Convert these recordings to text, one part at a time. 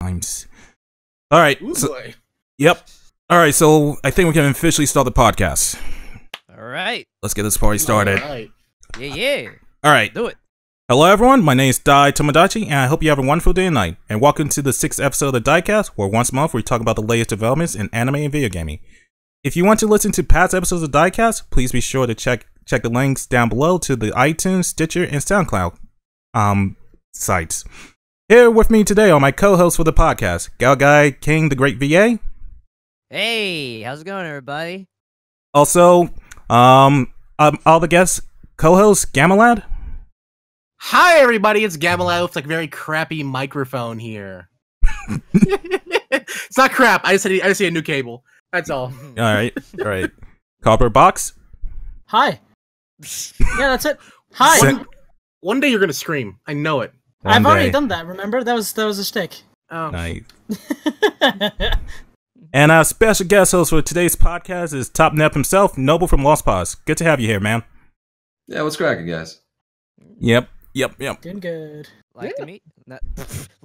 Times. All right. Ooh, boy. Yep. All right. So I think we can officially start the podcast. All right. Let's get this party started. All right. Yeah. All right. Do it. Hello, everyone. My name is Daitomodachi, and I hope you have a wonderful day and night. And welcome to the 6th episode of the DaiCast, where once a month we talk about the latest developments in anime and video gaming. If you want to listen to past episodes of DaiCast, please be sure to check the links down below to the iTunes, Stitcher, and SoundCloud sites. Here with me today are my co-hosts for the podcast, GaoGaiKingTheGreatVA. Hey, how's it going, everybody? Also, all the guests, co-host Gammalad. Hi, everybody. It's Gammalad with like a very crappy microphone here. It's not crap. I just need a new cable. That's all. All right. Copper Box. Hi. Yeah, that's it. Hi. One day you're gonna scream. I know it. I've already done that. Remember, that was a shtick. Oh. Nice. And our special guest host for today's podcast is Top Nep himself, Noble from Lost Pause. Good to have you here, man. Yeah, what's cracking, guys? Yep. Doing good. Like to meet you.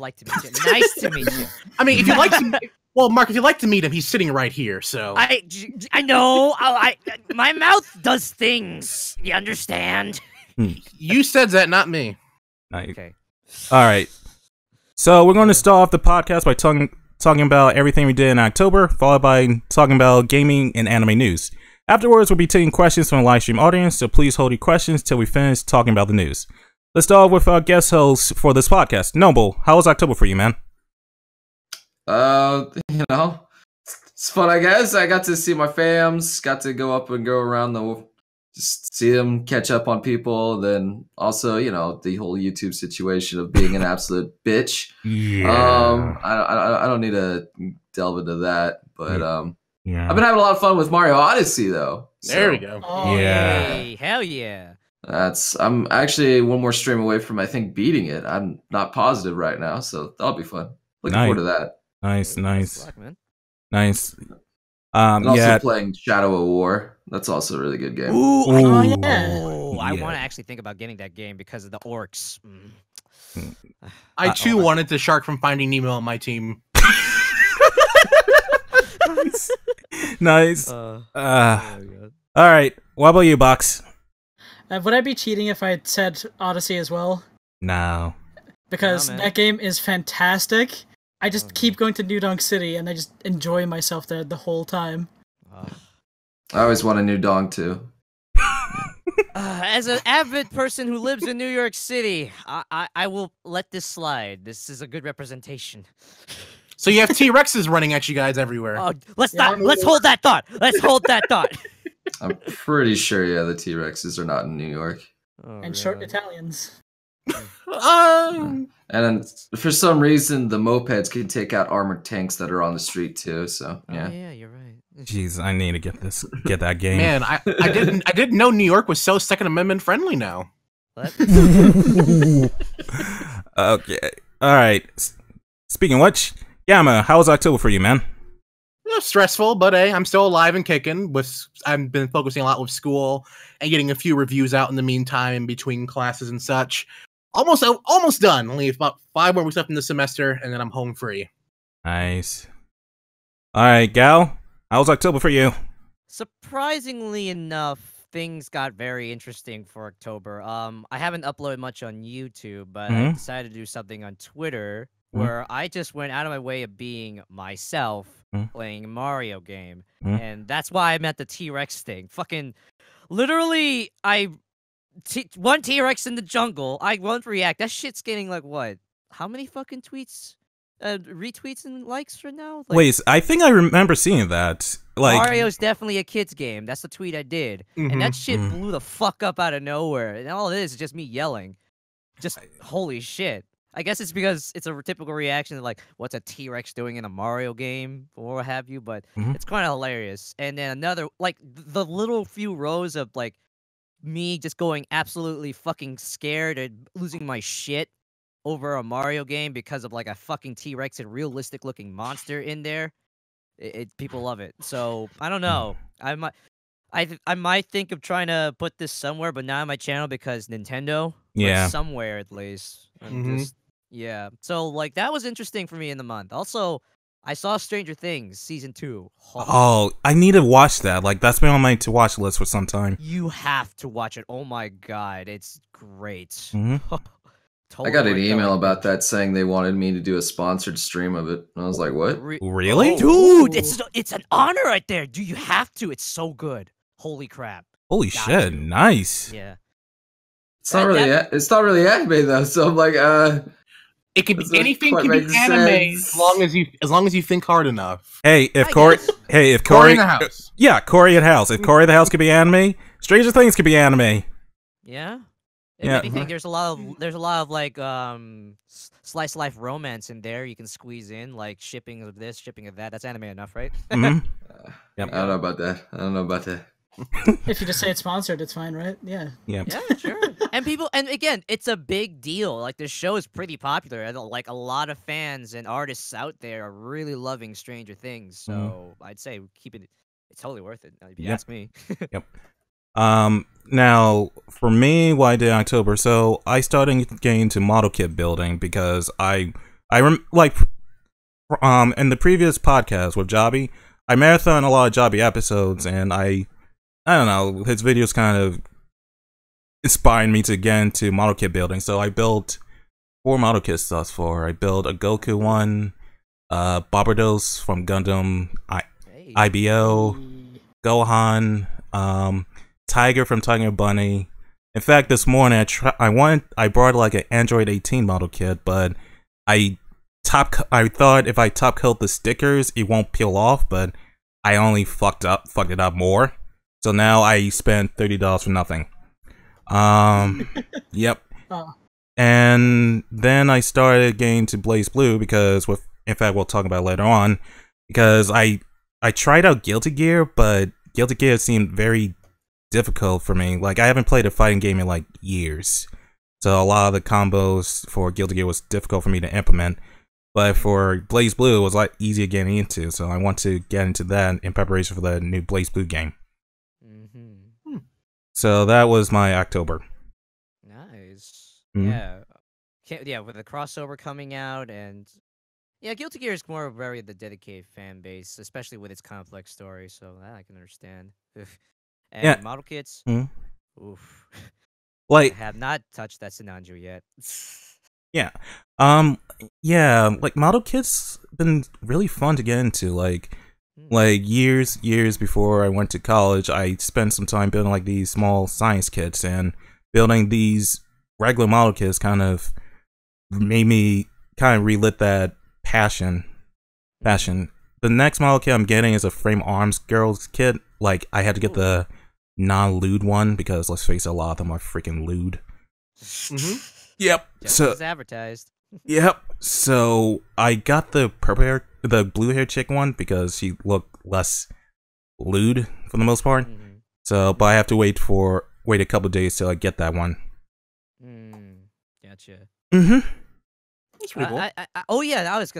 Nice to meet you. I mean, if you like to, well, Mark, if you like to meet him, he's sitting right here. So I know. My mouth does things. You understand? you said that, not me. Nice. Okay. All right. So we're going to start off the podcast by talking about everything we did in October, followed by talking about gaming and anime news. Afterwards, we'll be taking questions from the live stream audience, so please hold your questions till we finish talking about the news. Let's start with our guest host for this podcast, Noble. How was October for you, man? It's fun, I guess. I got to see my fams, got to go up and go around just see them, catch up on people. Then also, the whole YouTube situation of being an absolute bitch. Yeah. I don't need to delve into that, but yeah. I've been having a lot of fun with Mario Odyssey, though. There we go. Oh, Yeah. Hey, hell yeah. I'm actually one more stream away from, I think, beating it. I'm not positive right now, so that'll be fun. Looking forward to that. Nice. Luck, man. Nice. And also playing Shadow of War. That's also a really good game. Ooh, I Yeah. want to actually think about getting that game because of the orcs. I too wanted the shark from Finding Nemo on my team. Nice. Oh All right. What about you, Box? Would I be cheating if I had said Odyssey as well? No. Because No, man. that game is fantastic. I just keep going to New Donk City and I just enjoy myself there the whole time. I always want a new dong, too. As an avid person who lives in New York City, I will let this slide. This is a good representation. So you have T-Rexes running at you guys everywhere. Oh, let's hold that thought. Let's hold that thought. I'm pretty sure, the T-Rexes are not in New York. Oh, And short Italians. And then, for some reason, the mopeds can take out armored tanks that are on the street, too, so, yeah. Oh, yeah, you're right. Jeez, I need to get that game. Man, I didn't know New York was so Second Amendment friendly now. What? Okay. All right. Speaking of which, Gamma, how was October for you, man? Stressful, but hey, I'm still alive and kicking. I've been focusing a lot with school and getting a few reviews out in the meantime in between classes and such. Almost done. Only about 5 more weeks left in the semester, and then I'm home free. Nice. All right, Gal, how was October for you? Surprisingly enough, things got very interesting for October. I haven't uploaded much on YouTube, but I decided to do something on Twitter where I just went out of my way of being myself playing a Mario game. And that's why I'm at the T-Rex thing. Fucking literally, one T-Rex in the jungle. I won't react. That shit's getting like what? How many fucking tweets? Retweets and likes for now? Like, Wait, I think I remember seeing that. Like, Mario's definitely a kid's game. That's the tweet I did. And that shit blew the fuck up out of nowhere. And all it is just me yelling. Just, holy shit. I guess it's because it's a typical reaction to, like, what's a T-Rex doing in a Mario game, or what have you, but it's kind of hilarious. And then another, like, the little few rows of, like, me just going absolutely fucking scared and losing my shit over a Mario game because of, like, a fucking T-Rex and realistic-looking monster in there. People love it. So, I don't know. I might think of trying to put this somewhere, but not on my channel because Nintendo. Yeah. Somewhere at least. I'm just Yeah. So like that was interesting for me in the month. Also, I saw Stranger Things season 2. Oh, I need to watch that. Like that's been on my to watch list for some time. You have to watch it. Oh my god, it's great. Mm-hmm. I got an email about that saying they wanted me to do a sponsored stream of it. And I was like, what? Really? Dude, it's an honor right there. Dude, you have to. It's so good. Holy crap. Holy shit! Nice. Yeah. It's not really anime though. So I'm like, it could be anything. Can be anime as long as you think hard enough. Hey, if Corey Corey in the house. Yeah, Corey in the house. If Corey in the house could be anime, Stranger Things could be anime. Yeah. Yeah. If anything, there's a lot of like slice of life romance in there. You can squeeze in like shipping of this, shipping of that. That's anime enough, right? Mm-hmm. Yep. I don't know about that. If you just say it's sponsored, it's fine, right? Yeah. Yep. Yeah, sure. And again, it's a big deal. Like the show is pretty popular. And, like a lot of fans and artists out there are really loving Stranger Things. So I'd say keep it. It's totally worth it. If you ask me. Yep. Now for me, why did October? So I started getting into model kit building because in the previous podcast with Jobby, I marathon a lot of Jobby episodes, and I don't know, his videos kind of inspired me to get into model kit building. So I built 4 model kits thus far. I built a Goku one, Barbados from Gundam, IBO, Gohan, Tiger from Tiger Bunny. In fact, this morning I brought like an Android 18 model kit, but I thought if I top coat the stickers, it won't peel off, but I only fucked it up more. So now I spent $30 for nothing. Yep. Oh. And then I started getting to Blazeblue because in fact we'll talk about it later on, because I tried out Guilty Gear, but Guilty Gear seemed very difficult for me. Like I haven't played a fighting game in like years. So a lot of the combos for Guilty Gear was difficult for me to implement. But for Blazeblue, it was like easier getting into, so I want to get into that in preparation for the new Blazeblue game. Mm-hmm. So that was my October. Nice. Mhm. Yeah, with the crossover coming out, and yeah, Guilty Gear is more of the dedicated fan base, especially with its complex story. So that I can understand. And Yeah. model kits. Mhm. Oof. Like I have not touched that Sinanju yet. yeah, yeah, like model kits been really fun to get into. Like years before I went to college, I spent some time building like these small science kits, and building these regular model kits kind of made me relit that passion. The next model kit I'm getting is a Frame Arms Girls kit. Like I had to get the non-lewd one because let's face it, a lot of them are freaking lewd. Yep. Just So as advertised. yep. So I got the blue hair chick one because she looked less lewd for the most part. Mm-hmm. So, but I have to wait a couple of days till I get that one. Gotcha. Mm-hmm. That's pretty cool. What I was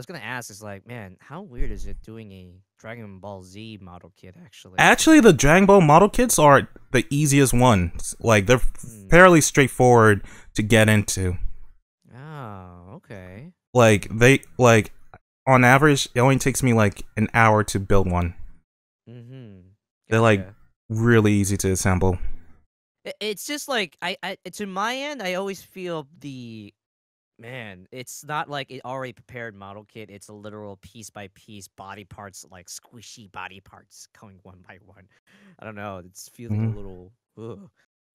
gonna ask is like, man, how weird is it doing a Dragon Ball Z model kit actually? Actually, the Dragon Ball model kits are the easiest ones. Like they're fairly straightforward to get into. Oh, okay. Like on average, it only takes me like an hour to build one. Mm-hmm. They're like really easy to assemble. It's just like I to my end, I always feel it's not like an already prepared model kit. It's a literal piece by piece body parts, like squishy body parts going one by one. I don't know. It's feeling a little,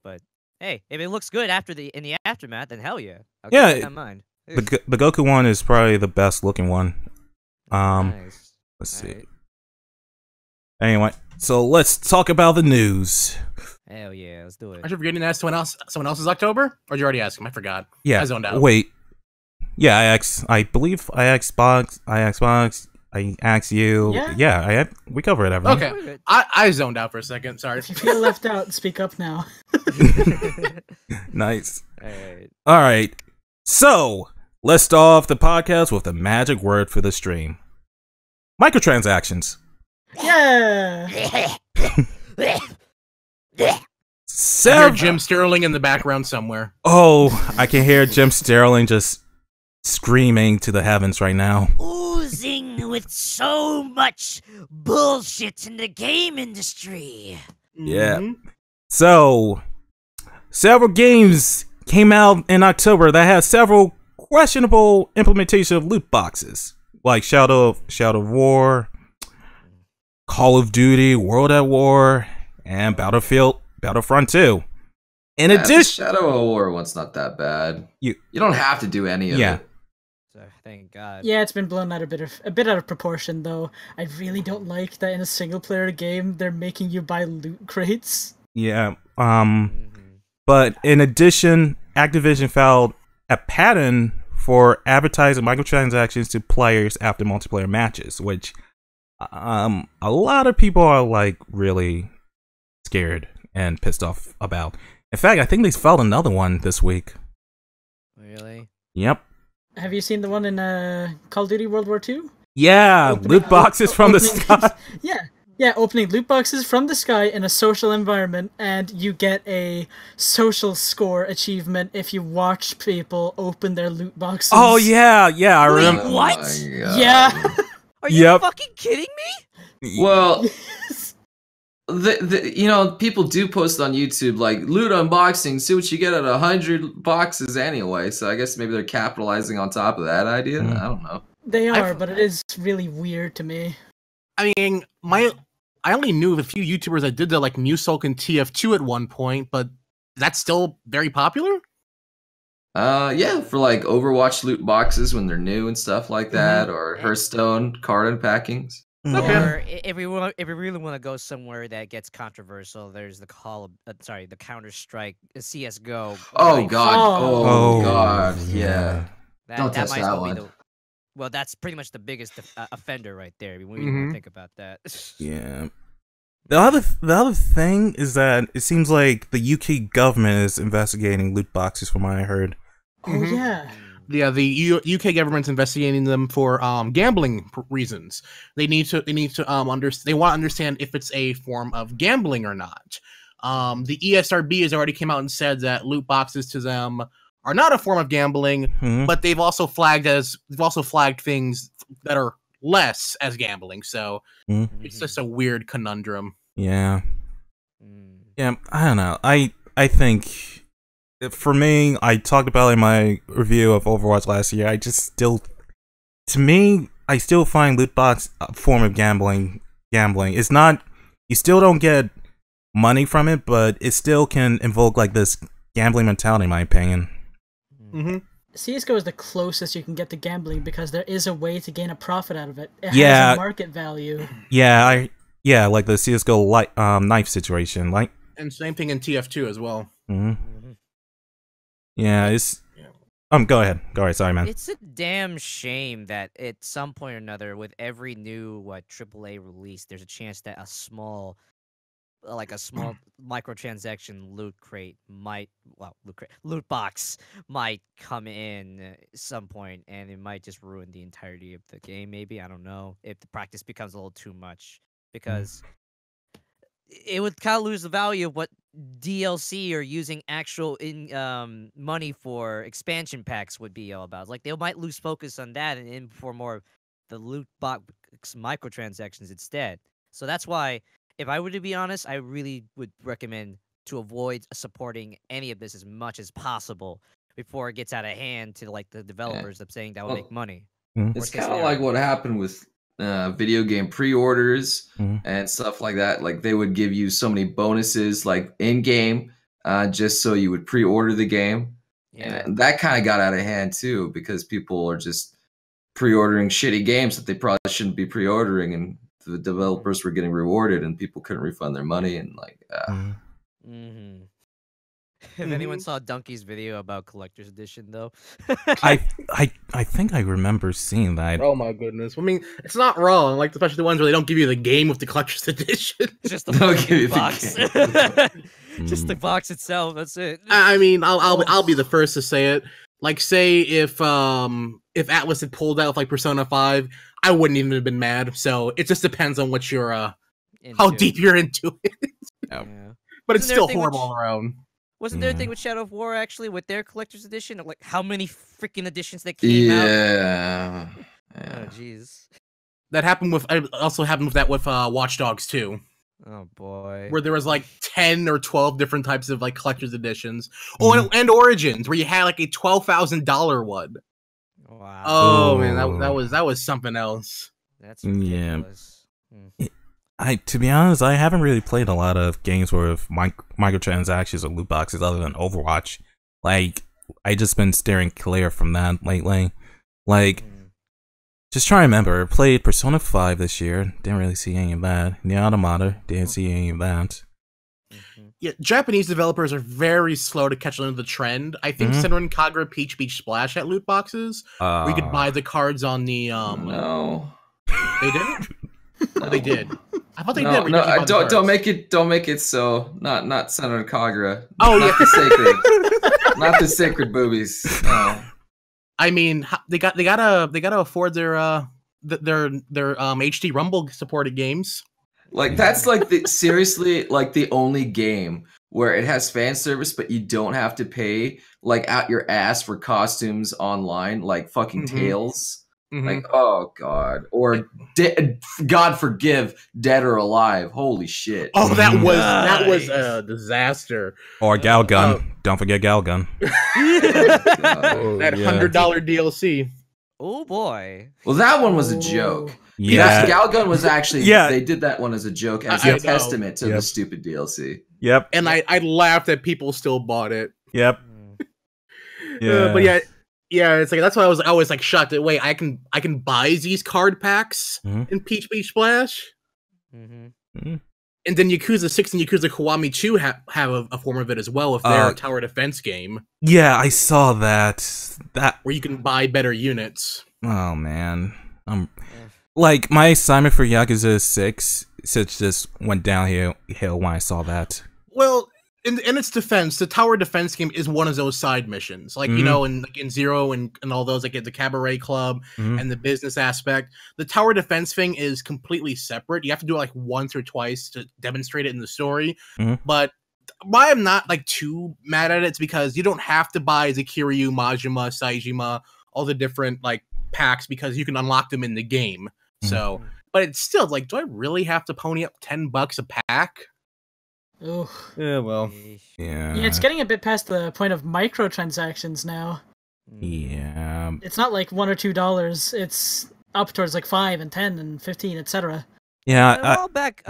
but hey, if it looks good in the aftermath, then hell yeah. I'll keep that in mind. The Goku one is probably the best looking one. Nice. Let's see. Anyway, so let's talk about the news. Hell yeah, let's do it. Are you forgetting to ask someone else's October? Or did you already ask him? I forgot. Yeah. I zoned out. Wait. Yeah, I believe I asked Box, I asked you. Yeah. We covered everything. Okay. I zoned out for a second. Sorry. If you feel left out, speak up now. Nice. Alright. All right. So, let's start off the podcast with the magic word for the stream. Microtransactions. Yeah. I hear Jim Sterling in the background somewhere. Oh, I can hear Jim Sterling just screaming to the heavens right now. Oozing with so much bullshit in the game industry. Yeah. So, several games came out in October that had several questionable implementation of loot boxes, like Shadow of War, Call of Duty, World at War, and Battlefront 2. In addition, Shadow of War one's not that bad. You don't have to do any of it. So, thank God. Yeah, it's been blown out a bit out of proportion, though. I really don't like that in a single-player game they're making you buy loot crates. Yeah. But in addition, Activision found a pattern for advertising microtransactions to players after multiplayer matches, which a lot of people are like really scared and pissed off about. In fact, I think they filed another one this week. Really? Yep. Have you seen the one in Call of Duty World War II? Yeah, loot boxes from the sky. Yeah, opening loot boxes from the sky in a social environment, and you get a social score achievement if you watch people open their loot boxes. Oh yeah, I remember. What? Yeah. Are you fucking kidding me? Well, people do post on YouTube like loot unboxing, see what you get at 100 boxes anyway. So I guess maybe they're capitalizing on top of that idea. I don't know. They are, but it is really weird to me. I mean, I only knew of a few YouTubers that did that, like Musulk and TF2 at one point, but that's still very popular? Yeah, for like Overwatch loot boxes when they're new and stuff like that, or Hearthstone card unpackings. Okay. Or if we really want to go somewhere that gets controversial, there's the the Counter-Strike, CS:GO. Oh god! Oh god! Yeah. Don't that test might that well one. be well, that's pretty much the biggest offender right there. We want to think about that. Yeah. The other thing is that it seems like the UK government is investigating loot boxes, from what I heard. Oh yeah. Yeah, the UK government's investigating them for gambling reasons. They want to understand if it's a form of gambling or not. The ESRB has already came out and said that loot boxes to them are not a form of gambling, but they've also flagged things that are less as gambling. So it's just a weird conundrum. Yeah. Yeah, I don't know. I think for me, I talked about it in my review of Overwatch last year. I still find loot box a form of gambling. It's not, you still don't get money from it, but it still can invoke like this gambling mentality, in my opinion. CSGO is the closest you can get to gambling because there is a way to gain a profit out of it. It has a market value. Yeah, like the CSGO knife situation, like. And same thing in TF2 as well. Yeah, it's. Go ahead. Sorry, man. It's a damn shame that at some point or another, with every new AAA release, there's a chance that a small microtransaction loot box might come in at some point, and it might just ruin the entirety of the game. Maybe, I don't know, if the practice becomes a little too much, because it would kind of lose the value of what DLC or using actual money for expansion packs would be all about. Like, they might lose focus on that and in for more of the loot box microtransactions instead. So that's why, if I were to be honest, I really would recommend to avoid supporting any of this as much as possible before it gets out of hand to like the developers of saying that will make money. It's kind of like what happened with video game pre-orders and stuff like that. Like, they would give you so many bonuses like in game just so you would pre-order the game. And that kind of got out of hand too, because people are just pre-ordering shitty games that they probably shouldn't be pre-ordering, and the developers were getting rewarded and people couldn't refund their money, and like If anyone saw Donkey's video about collector's edition, though, I think I remember seeing that. Oh my goodness! I mean, it's not wrong. Like, especially the ones where they don't give you the game with the collector's edition. Just the fucking box. Just the box itself. That's it. I mean, I'll be the first to say it. Like, say if Atlas had pulled out with like Persona 5, I wouldn't even have been mad. So it just depends on what you're how deep you're into it. Yeah. But it's still horrible all around. Wasn't there a thing with Shadow of War actually with their collector's edition? Like how many freaking editions that came out? Yeah. Oh jeez. That happened with. It also happened with that with Watch Dogs 2. Oh boy. Where there was like 10 or 12 different types of like collector's editions. Oh, and Origins, where you had like a $12,000 one. Wow. Oh man, that was something else. That's ridiculous. To be honest, I haven't really played a lot of games with microtransactions or loot boxes other than Overwatch. Like, I just been steering clear from that lately. Like, just try to remember, I played Persona 5 this year, didn't really see any of that. Nier Automata, didn't see any of that. Yeah, Japanese developers are very slow to catch on to the trend. I think Senran Kagura Peach Beach Splash had loot boxes. We could buy the cards on the No. They didn't? No. They did. I thought they No, did. no, don't make it so. Not Senator Kagura. Oh, not the sacred. Not the sacred boobies. No. I mean, they gotta afford their HD Rumble supported games. Like that's like seriously like the only game where it has fan service, but you don't have to pay like out your ass for costumes online, like fucking Tails. Like, oh god, or God forgive, Dead or Alive. Holy shit! Oh, that was a disaster. Or Galgun. Don't forget Galgun. That $100 DLC. Oh boy. Well, that one was a joke. Yeah, Galgun was actually. Yeah. They did that one as a joke, as a testament to the stupid DLC. Yep. And I laughed that people still bought it. Yep. Yeah. But yeah, it's like that's why I was always like shocked that wait, I can buy these card packs in Peach Beach Splash, and then Yakuza 6 and Yakuza Kiwami 2 have a form of it as well with their tower defense game. Yeah, I saw that. Where you can buy better units. Oh man, like my assignment for Yakuza 6 just went downhill when I saw that. Well, in its defense, the tower defense game is one of those side missions, like you know, in Zero and all those, like the Cabaret Club and the business aspect. The tower defense thing is completely separate. You have to do it like once or twice to demonstrate it in the story. But why I'm not like too mad at it's because you don't have to buy the Kiryu, Majima, Saejima, all the different like packs because you can unlock them in the game. So, but it's still like, do I really have to pony up $10 a pack? Ooh. Yeah, well. Yeah. Yeah, it's getting a bit past the point of microtransactions now. Yeah. It's not like $1 or $2. It's up towards like 5 and 10 and 15, etc. Yeah. A while back,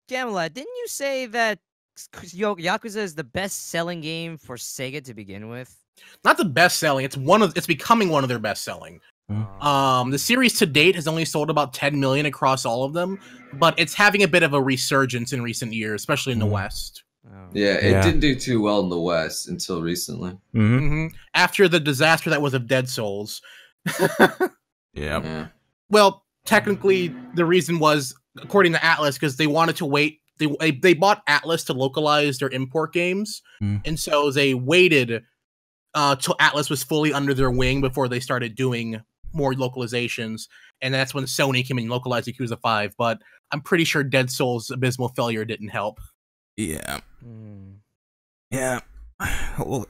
Gammalad, didn't you say that Yakuza is the best-selling game for Sega to begin with? Not the best-selling. It's becoming one of their best-selling. The series to date has only sold about 10 million across all of them, but it's having a bit of a resurgence in recent years, especially in the West. Yeah, it didn't do too well in the West until recently. After the disaster that was of Dead Souls. Yeah. Well, technically, the reason was, according to Atlas, because they wanted to wait. They bought Atlas to localize their import games, and so they waited till Atlas was fully under their wing before they started doing more localizations, and that's when Sony came in and localized Yakuza 5, but I'm pretty sure Dead Souls' abysmal failure didn't help. Yeah. Yeah. Well,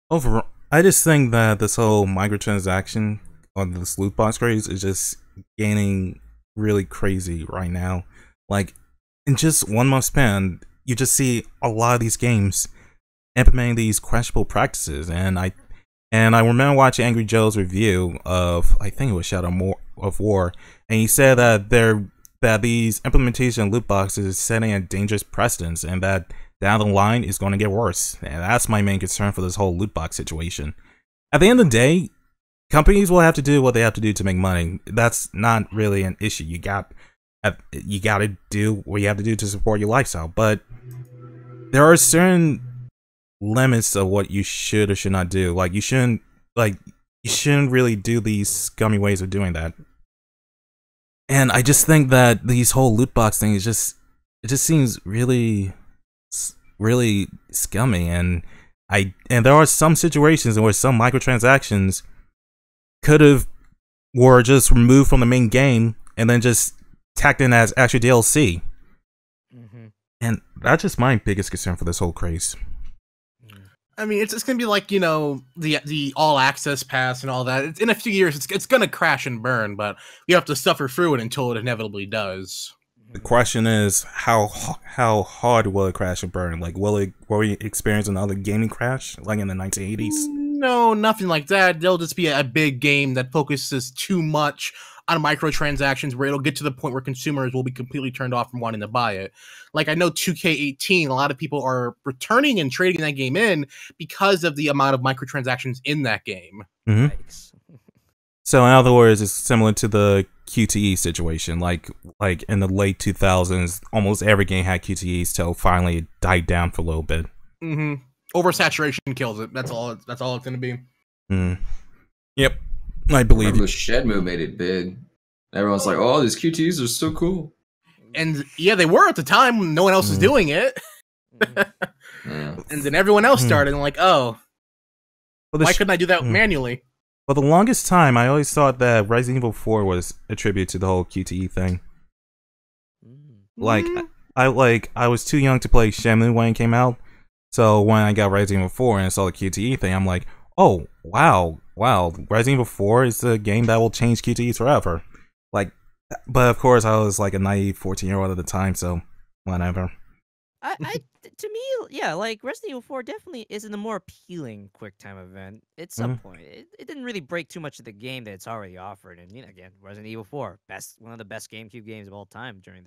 overall, I just think that this whole microtransaction on this loot box craze is just gaining really crazy right now. Like, in just 1 month span, you just see a lot of these games implementing these questionable practices, and I remember watching Angry Joe's review of, I think it was Shadow of War, and he said that these implementation loot boxes is setting a dangerous precedence, and that down the line is going to get worse. And that's my main concern for this whole loot box situation. At the end of the day, companies will have to do what they have to do to make money. That's not really an issue. You got to do what you have to do to support your lifestyle, but there are certain limits of what you should or should not do. Like you shouldn't really do these scummy ways of doing that. And I just think that these whole loot box thing is just seems really scummy, and there are some situations in which some microtransactions were just removed from the main game and then just tacked in as extra DLC. And that's just my biggest concern for this whole craze. I mean, it's gonna be like, you know, the all access pass and all that. In a few years, it's gonna crash and burn, but you have to suffer through it until it inevitably does. The question is, how hard will it crash and burn? Like, will we experience another gaming crash like in the 1980s? No, nothing like that. There'll just be a big game that focuses too much on microtransactions, where it'll get to the point where consumers will be completely turned off from wanting to buy it. Like, I know 2K18, a lot of people are returning and trading that game in because of the amount of microtransactions in that game. Mm-hmm. So, in other words, it's similar to the QTE situation. Like in the late 2000s, almost every game had QTEs till finally it died down for a little bit. Mm-hmm. Oversaturation kills it. That's all it's going to be. Mm. Yep. I believe the Shenmue made it big. Everyone's like, "Oh, these QTEs are so cool." And yeah, they were at the time when no one else was doing it. And then everyone else started, and like, oh, why couldn't I do that manually? For the longest time, I always thought that Resident Evil 4 was a tribute to the whole QTE thing. Like, I was too young to play Shenmue when it came out, so when I got Resident Evil 4 and I saw the QTE thing, I'm like, oh, wow, Resident Evil 4 is a game that will change QTEs forever. Like, but of course, I was like a naive 14-year-old at the time, so whatever. To me, yeah, like Resident Evil 4 definitely isn't a more appealing QuickTime event. At some point, it didn't really break too much of the game that it's already offered. And you know, again, Resident Evil 4, one of the best GameCube games of all time during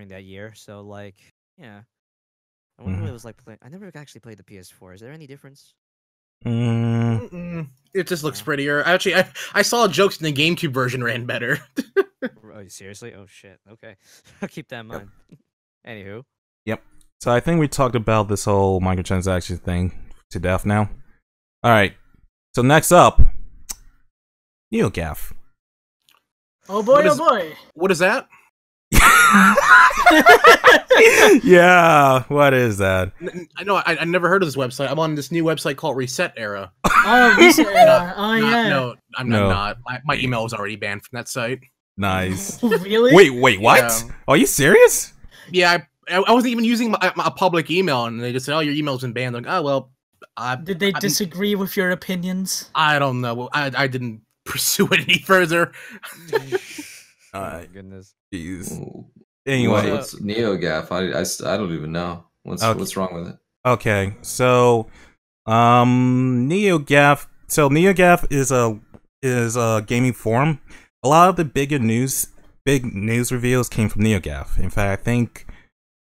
that year. So like, yeah, I wonder what it was like playing. I never actually played the PS4. Is there any difference? It just looks prettier. Actually, I saw jokes in the GameCube version ran better. Oh, seriously? Oh shit. Okay, I'll keep that in mind. Anywho. Yep. So I think we talked about this whole microtransaction thing to death now. Alright. So next up, Neogaf. Oh boy, oh boy. What is that? Yeah, what is that? I know, I never heard of this website. I'm on this new website called Reset Era. Oh, Reset Era. Oh, yeah. No, I'm not. My email was already banned from that site. Nice. Really? Wait, what? Yeah. Are you serious? Yeah, I wasn't even using a public email, and they just said, "Oh, your email's been banned." Like, oh well. Did they disagree with your opinions? I don't know. I didn't pursue it any further. Oh goodness. Jeez. Anyway, what's Neogaf? I don't even know. What's wrong with it? Okay, so Neogaf. So Neogaf is a gaming forum. A lot of the big news reveals came from Neogaf. In fact, I think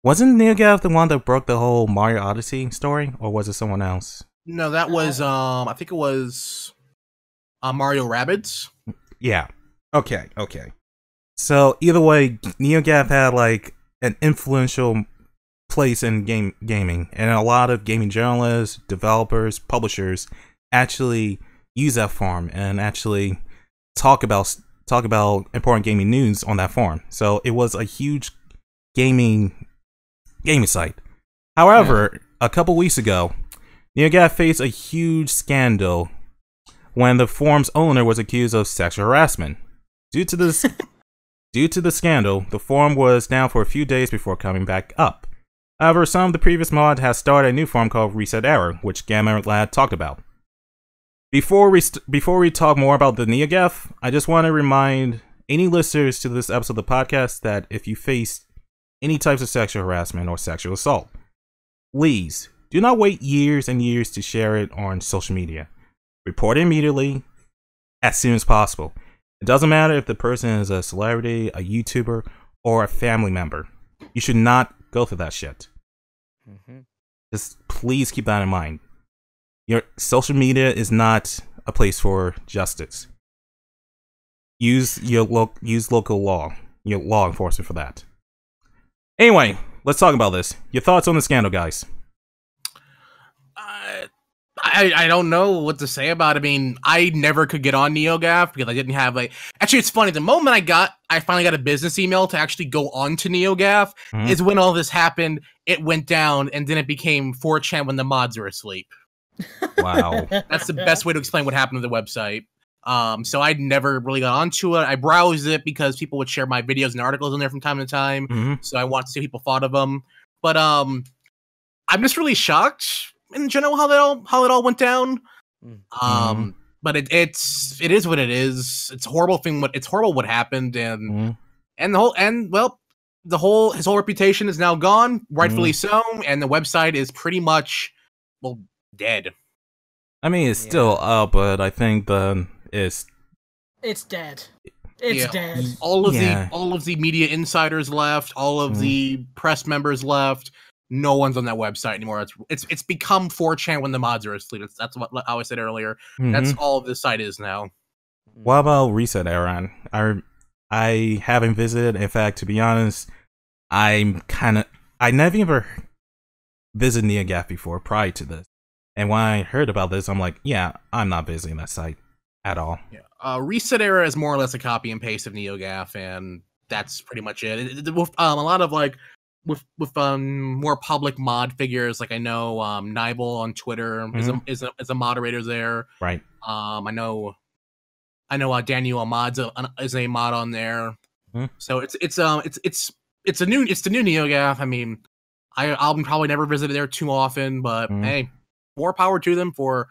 wasn't Neogaf the one that broke the whole Mario Odyssey story, or was it someone else? No, that was I think it was Mario Rabbids. Yeah. Okay. So either way, Neogaf had like an influential place in gaming, and a lot of gaming journalists, developers, publishers actually use that forum and actually talk about important gaming news on that forum. So it was a huge gaming site. However, a couple weeks ago, Neogaf faced a huge scandal when the forum's owner was accused of sexual harassment. Due to the scandal, the forum was down for a few days before coming back up. However, some of the previous mod has started a new forum called Reset Era, which Gammalad talked about. Before we talk more about the Neogaf, I just want to remind any listeners to this episode of the podcast that if you face any types of sexual harassment or sexual assault, please do not wait years and years to share it on social media. Report it immediately, as soon as possible. It doesn't matter if the person is a celebrity, a YouTuber, or a family member. You should not go through that shit. Just please keep that in mind. Your social media is not a place for justice. Use local law, your law enforcement for that. Anyway, let's talk about this. Your thoughts on the scandal, guys? I don't know what to say about it. I mean, I never could get on Neogaf because I didn't have Actually, it's funny. The moment I finally got a business email to actually go on to Neogaf is when all this happened. It went down, and then it became 4chan when the mods are asleep. Wow. That's the best way to explain what happened to the website. So I never really got onto it. I browsed it because people would share my videos and articles on there from time to time. So I wanted to see what people thought of them. But I'm just really shocked in general how it all went down. Mm. But it is what it is. It's a horrible thing. It's horrible what happened, and his whole reputation is now gone, rightfully so, and the website is pretty much dead. I mean, it's still up, but I think it's dead. It's dead. All of the media insiders left. All of the press members left. No one's on that website anymore. It's become 4chan when the mods are asleep. That's what I said earlier. That's all the site is now. What about Reset Era? I haven't visited. In fact, to be honest, I never even visited Neogaf before prior to this. And when I heard about this, I'm like, yeah, I'm not visiting that site at all. Yeah. Reset Era is more or less a copy and paste of Neogaf, and that's pretty much it. With a lot of with more public mod figures, like I know Nibel on Twitter is a moderator there. Right. I know Daniel Ahmad's is a mod on there. So it's the new Neogaf. I mean, I'll probably never visit it there too often, but hey, more power to them for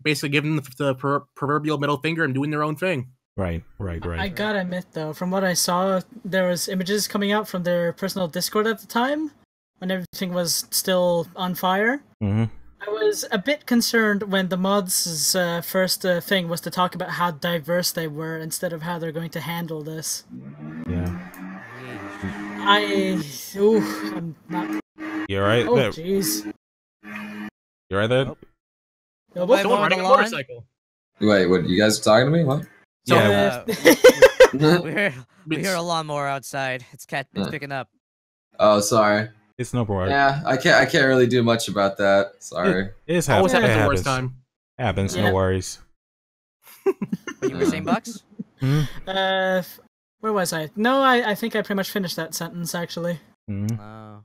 basically giving the proverbial middle finger and doing their own thing. Right. I gotta admit, though, from what I saw, there was images coming out from their personal Discord at the time, when everything was still on fire. I was a bit concerned when the mods' first thing was to talk about how diverse they were instead of how they're going to handle this. Yeah. I'm not... You're right. Oh, jeez. You're right there? Nope. Someone riding a motorcycle. Wait, what? You guys are talking to me? What? Yeah. We hear a lawnmower outside. It's picking up. Oh, sorry. It's no problem. Yeah, I can't really do much about that. Sorry. It always happens. happens the worst time. Happens. No worries. But you were saying Bucks? Where was I? No, I think I pretty much finished that sentence, actually. Oh.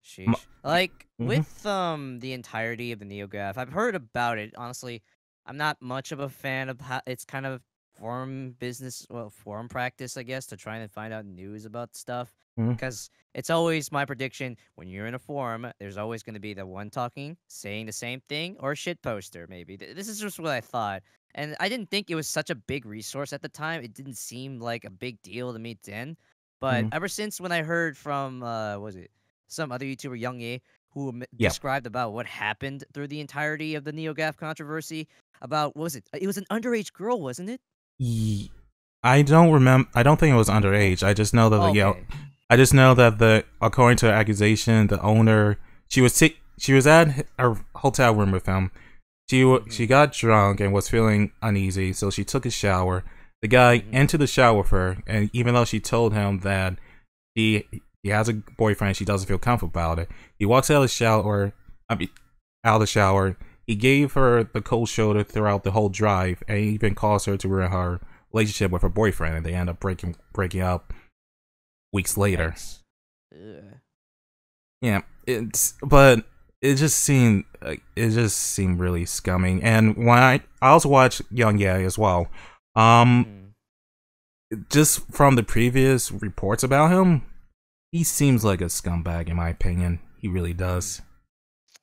Sheesh. With the entirety of the Neogaf, I've heard about it. Honestly, I'm not much of a fan of how it's kind of forum practice, I guess, to try and find out news about stuff. Because it's always my prediction, when you're in a forum, there's always going to be the one talking, saying the same thing, or a shit poster, maybe. This is just what I thought. And I didn't think it was such a big resource at the time. It didn't seem like a big deal to me then. But ever since when I heard from, some other YouTuber, Young A, who described about what happened through the entirety of the Neogaf controversy, about, what was it? It was an underage girl, wasn't it? I don't remember. I don't think it was underage. I just know that according to the accusation, the owner, she was at a hotel room with him. She got drunk and was feeling uneasy, so she took a shower. The guy entered the shower with her, and even though she told him that he has a boyfriend, she doesn't feel comfortable about it. He walks out of the shower. He gave her the cold shoulder throughout the whole drive, and he even caused her to ruin her relationship with her boyfriend, and they end up breaking up weeks later. Yeah, it just seemed really scummy. And when I also watched Young Ye as well. Just from the previous reports about him, he seems like a scumbag in my opinion. He really does.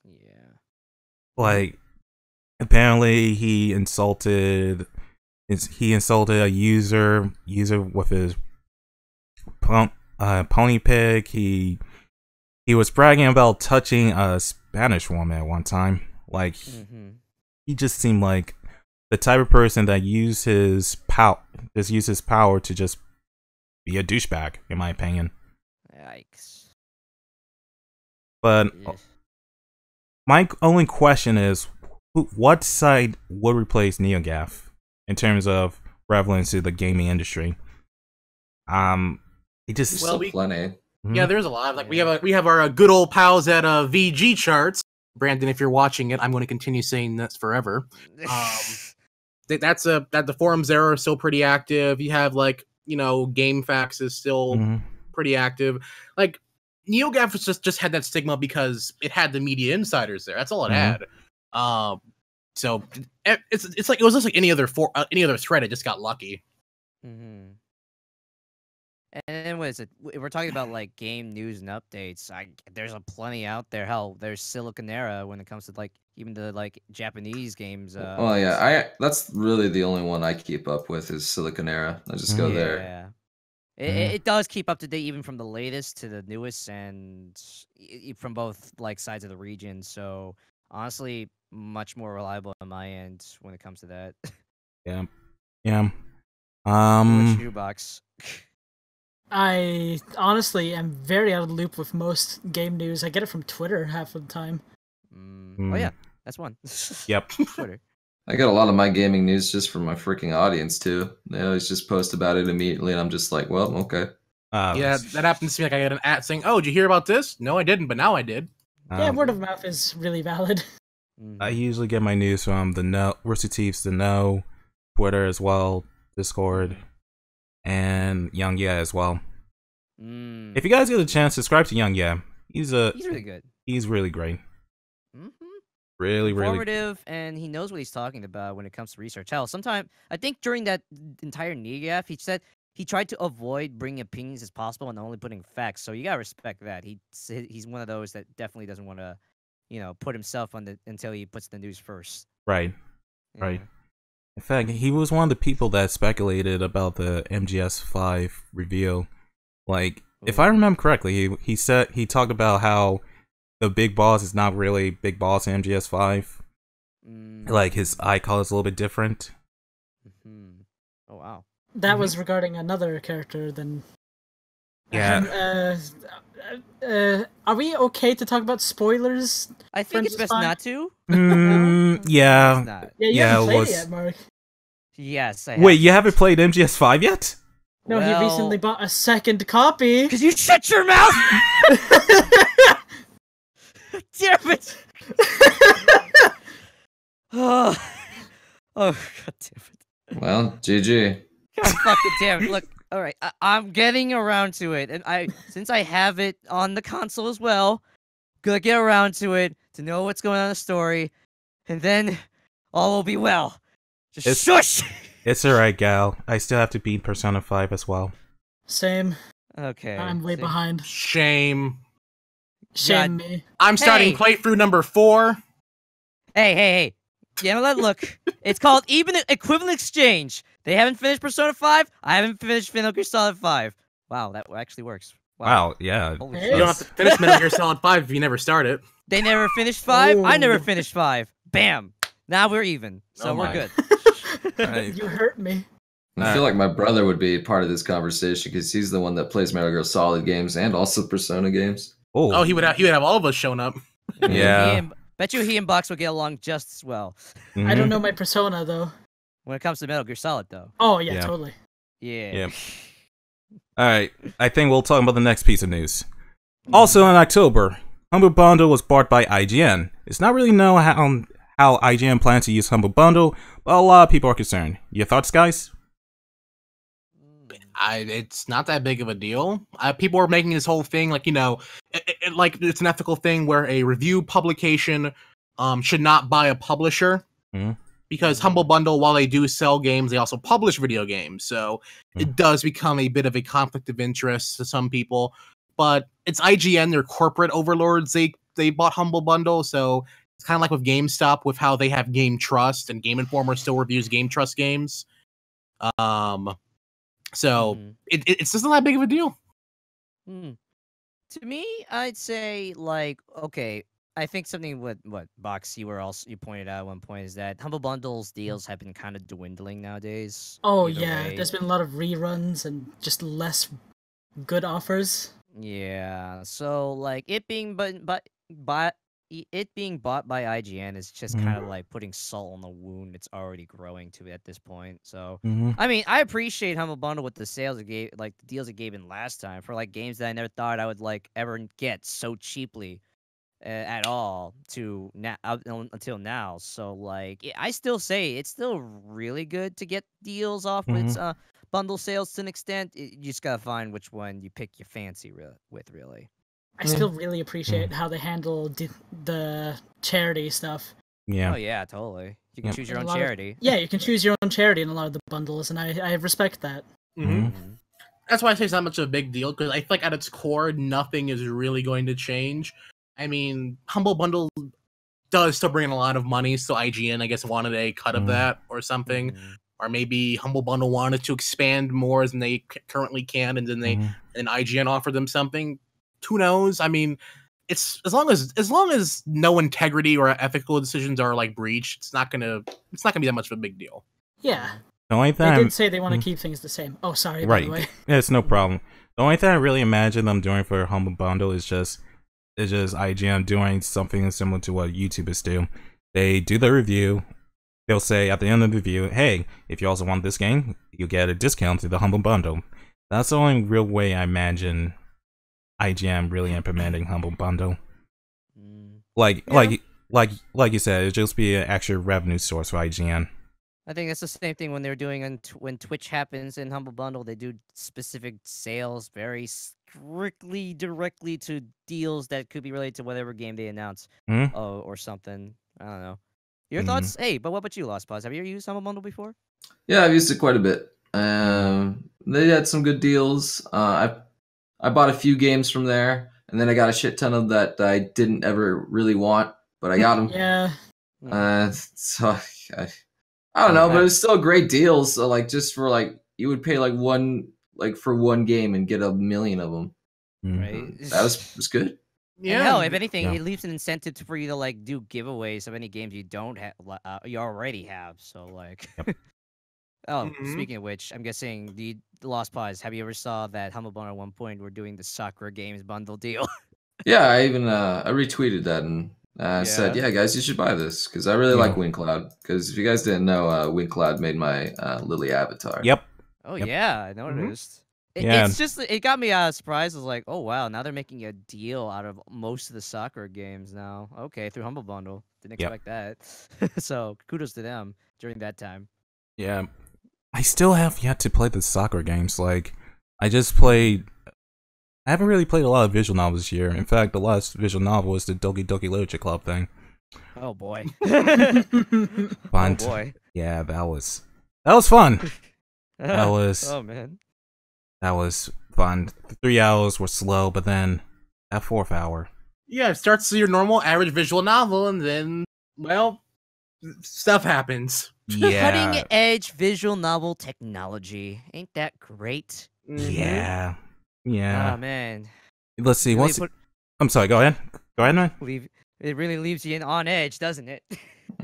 Yeah. Like, apparently he insulted a user with his pony pig. He was bragging about touching a Spanish woman at one time. Like, he just seemed like the type of person that uses his power to just be a douchebag, in my opinion. Yikes. But my only question is, what site would replace Neogaf in terms of relevance to the gaming industry? It just plenty. Yeah, there's a lot. Like we have our good old pals at VG Charts. Brandon, if you're watching it, I'm going to continue saying this forever. The forums there are still pretty active. You have GameFAQs is still pretty active. Like Neogaf just had that stigma because it had the media insiders there. That's all it had. So it's like it was just like any other thread. It just got lucky. And then what is it? We're talking about like game news and updates. There's a plenty out there. Hell, there's Siliconera when it comes to like even the like Japanese games. Well, yeah, that's really the only one I keep up with is Siliconera. I just go there. Yeah. It does keep up to date even from the latest to the newest and from both like sides of the region. So honestly, much more reliable on my end when it comes to that. Yeah. Shoebox. I honestly am very out of the loop with most game news. I get it from Twitter half of the time. Oh yeah, that's one. Yep. Twitter. I get a lot of my gaming news just from my freaking audience too. They always just post about it immediately, and I'm just like, well, okay. Yeah, that happens to me. Like I get an ad saying, "Oh, did you hear about this?" No, I didn't, but now I did. Yeah, word of mouth is really valid. I usually get my news from the No, Rooster Teeth's The No, Twitter as well, Discord, and Young Yeah as well. If you guys get a chance, subscribe to Young Yeah. He's really good. He's really great. Really informative, and he knows what he's talking about when it comes to research. Hell, sometime I think during that entire Neogaf, he said he tried to avoid bringing opinions as possible and only putting facts. So you gotta respect that. He's one of those that definitely doesn't want to, put himself on until he puts the news first. Right. In fact, he was one of the people that speculated about the MGS5 reveal. Like, if I remember correctly, he said he talked about how the big boss is not really big boss in MGS5. Like, his eye color is a little bit different. Oh, wow. That was regarding another character than... Yeah. Are we okay to talk about spoilers? I think it's best not to. Yeah. You haven't played it yet, Mark. Yes, I Wait, you haven't played MGS5 yet? No, he recently bought a second copy. Could you shut your mouth? Damn it! Oh, god damn it! Well, GG. God fucking damn it! Look, all right, I'm getting around to it, and since I have it on the console as well, gonna get around to it to know what's going on in the story, and then all will be well. Just shush. It's alright, Gal. I still have to beat Persona 5 as well. Same. Okay. I'm way behind. Shame me. I'm starting playthrough number 4. Hey. Gammalad, look. It's called Even Equivalent Exchange. They haven't finished Persona 5. I haven't finished Metal Gear Solid 5. Wow, that actually works. Wow, yeah. Holy You don't have to finish Metal Gear Solid 5 if you never start it. They never finished 5. Ooh. I never finished 5. Bam. Now we're even. So we're good. You hurt me. I feel like my brother would be part of this conversation because he's the one that plays Metal Gear Solid games and also Persona games. Oh, he would have all of us shown up. Yeah. Bet you he and Box will get along just as well. I don't know my Persona though. When it comes to Metal Gear Solid, though. Oh yeah, totally. Yeah. All right, I think we'll talk about the next piece of news. Also in October, Humble Bundle was bought by IGN. It's not really known how IGN plans to use Humble Bundle, but a lot of people are concerned. Your thoughts, guys? It's not that big of a deal. People are making this whole thing like, like it's an ethical thing where a review publication should not buy a publisher. Because Humble Bundle, while they do sell games, they also publish video games. So it does become a bit of a conflict of interest to some people. But it's IGN, they're corporate overlords. They bought Humble Bundle, so it's kind of like with GameStop with how they have Game Trust, and Game Informer still reviews Game Trust games. So it's just not that big of a deal. To me, I'd say like, okay, I think something what Box you pointed out at one point is that Humble Bundle's deals have been kind of dwindling nowadays. Oh yeah, there's been a lot of reruns and just less good offers. Yeah, so like it being it being bought by IGN is just kind of like putting salt on the wound it's already growing to at this point. So I mean, I appreciate Humble Bundle with the sales it gave, like the deals it gave in last time for like games that I never thought I would like ever get so cheaply at all to now until now. So like I still say it's still really good to get deals off with bundle sales to an extent. You just gotta find which one you pick your fancy with, really. I still really appreciate how they handle the charity stuff. Yeah. Oh yeah, totally. You can choose your own charity. You can choose your own charity in a lot of the bundles, and I respect that. And That's why I say it's not much of a big deal, because I feel like at its core, nothing is really going to change. I mean, Humble Bundle does still bring in a lot of money, so IGN, I guess, wanted a cut of that or something. Or maybe Humble Bundle wanted to expand more than they currently can, and then and IGN offered them something. Who knows? I mean, it's as long as no integrity or ethical decisions are like breached, it's not gonna be that much of a big deal. Yeah. The only thing they did say they want to keep things the same. Oh, sorry. By the way. Yeah, it's no problem. The only thing I really imagine them doing for Humble Bundle is just IGN doing something similar to what YouTubers do. They do the review. They'll say at the end of the review, "Hey, if you also want this game, you get a discount to the Humble Bundle." That's the only real way I imagine IGN really implementing Humble Bundle. Like you said, it'd just be an extra revenue source for IGN. I think it's the same thing when they're doing when Twitch happens in Humble Bundle. They do specific sales very strictly directly to deals that could be related to whatever game they announce or something. I don't know. Your thoughts? Hey, but what about you, Lost Pause? Have you ever used Humble Bundle before? Yeah, I've used it quite a bit. They had some good deals. I bought a few games from there, and then I got a shit ton of that I didn't ever really want, but I got them. So I don't know, but it's still a great deal. So like, just for like, you would pay like for one game and get 1 million of them. Right. That was good. Yeah. And hell, if anything, it leaves an incentive for you to like do giveaways of any games you don't have, you already have. So like, speaking of which, I'm guessing the Lost Pause. Have you ever saw that Humble Bundle at one point we're doing the soccer games bundle deal? Yeah, I even I retweeted that and said, "Yeah, guys, you should buy this because I really like WinCloud." Because if you guys didn't know, WinCloud made my Lily avatar. Yep. Oh yeah, I noticed. Yeah. It's just it got me surprised. I was like, oh wow, now they're making a deal out of most of the soccer games now. Okay, through Humble Bundle, didn't expect that. So kudos to them during that time. Yeah, I still have yet to play the soccer games. Like, I haven't really played a lot of visual novels this year. In fact, the last visual novel was the Doki Doki Literature Club thing. Oh boy. Fun. Oh boy. Yeah, that was fun. Oh man. That was fun. The 3 hours were slow, but then that 4th hour. Yeah, it starts with your normal average visual novel, and then, well, stuff happens. Yeah. Cutting edge visual novel technology. Ain't that great? Yeah. Yeah. Oh man. Let's see. I'm sorry. Go ahead. Go ahead, man. It really leaves you on edge, doesn't it?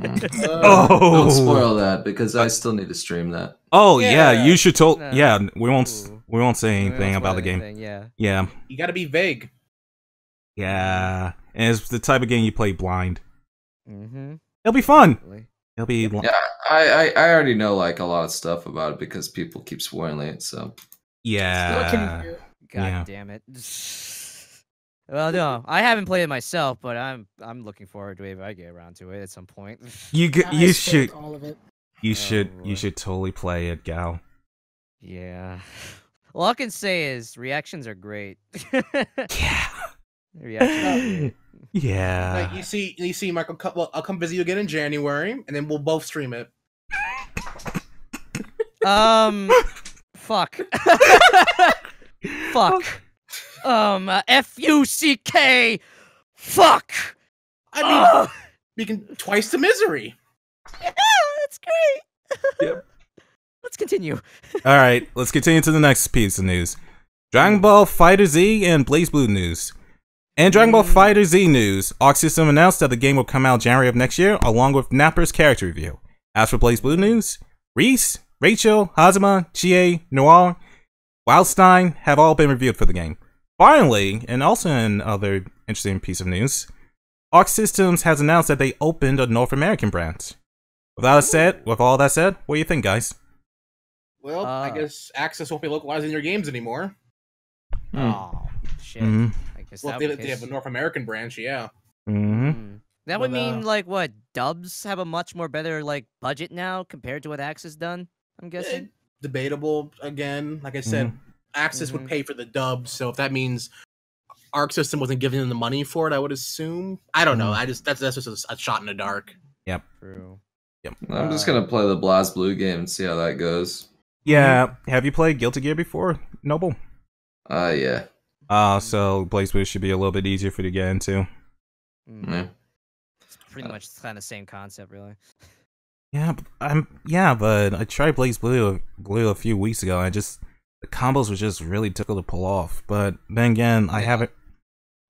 Don't spoil that because I still need to stream that. Oh yeah, you should we won't say anything about the game. Yeah. You gotta be vague. Yeah. And it's the type of game you play blind. It'll be fun. It'll be Yeah, I already know like a lot of stuff about it because people keep spoiling it, so yeah. What can you do? God damn it. Well, no, I haven't played it myself, but I'm looking forward to it if I get around to it at some point. You should all of it. You should totally play it, Gal. Yeah. All I can say is reactions are great. Yeah. Reactions are great. Yeah. Like, you see, Michael. Well, I'll come visit you again in January, and then we'll both stream it. Fuck. Fuck. F-U-C-K. Fuck. I mean, we can twice the misery. Yeah, that's great. Yep. Let's continue. All right, let's continue to the next piece of news. Dragon Ball FighterZ and Blazeblue news. In Dragon Ball FighterZ news, Arc System announced that the game will come out January of next year, along with Napper's character review. As for Blazeblue news, Reese, Rachel, Hazama, Chie, Noir, Wildstein have all been revealed for the game. Finally, and also in other interesting piece of news, Arc Systems has announced that they opened a North American branch. With all that said, what do you think, guys? Well, I guess Access won't be localizing their games anymore. Oh, shit. I guess Well, they have a North American branch, yeah. That would mean, like, what, dubs have a much more better, like, budget now compared to what Access done, I'm guessing? Debatable, again. Like I said, Access would pay for the dubs, so if that means Arc System wasn't giving them the money for it, I would assume. I don't know. That's just a shot in the dark. Yep. True. Yep. I'm just gonna play the BlazBlue game and see how that goes. Yeah. Have you played Guilty Gear before? Noble? Yeah. So Blazeblue should be a little bit easier for you to get into. Yeah. It's pretty much kind of the same concept, really. Yeah, but I tried Blue a few weeks ago, and the combos were just really difficult to pull off. But then again, I haven't.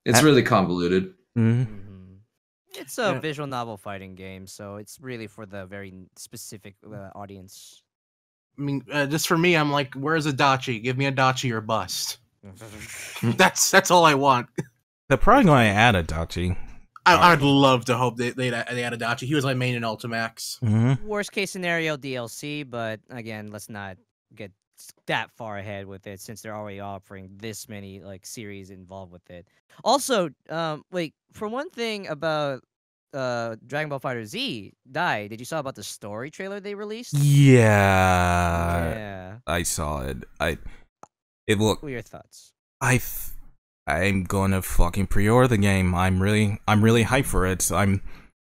It's really convoluted. It's a visual novel fighting game, so it's really for the very specific audience. I mean, just for me, I'm like, where's a Dachi? Give me a Dachi or bust. That's all I want. They're probably going to add a Dachi. I'd love to hope they add a Dachi. He was my main in Ultimax. Worst case scenario DLC, but again, let's not get that far ahead with it since they're already offering this many like series involved with it. Also, wait, for one thing about Dragon Ball Fighter Z, did you saw about the story trailer they released? Yeah. I saw it. It looked. What are your thoughts? I'm gonna fucking pre-order the game. I'm really hyped for it. I'm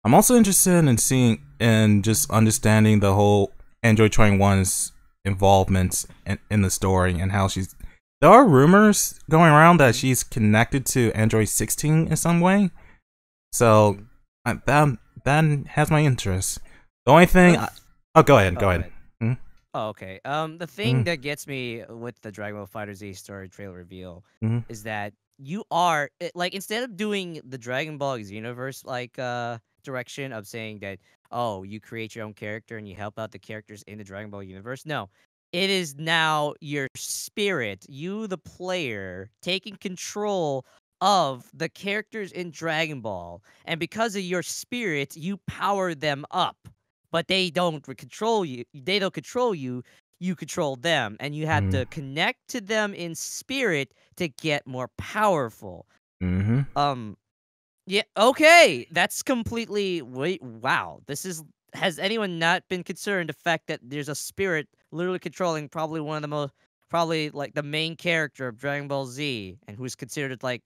also interested in seeing and just understanding the whole Android 21's involvement in the story and how she's. There are rumors going around that she's connected to Android 16 in some way. So that has my interest. The only thing. Go ahead. Oh, okay. The thing that gets me with the Dragon Ball Fighter Z story trailer reveal is that you are like, instead of doing the Dragon Ball Xenoverse like direction of saying that, oh, you create your own character and you help out the characters in the Dragon Ball universe. No, it is now your spirit, you the player, taking control of the characters in Dragon Ball, and because of your spirit, you power them up. But they don't control you. They don't control you. You control them, and you have to connect to them in spirit to get more powerful. Yeah. Okay. That's completely. Wow. This is. Has anyone not been concerned the fact that there's a spirit literally controlling probably one of the most, probably like the main character of Dragon Ball Z, and who's considered like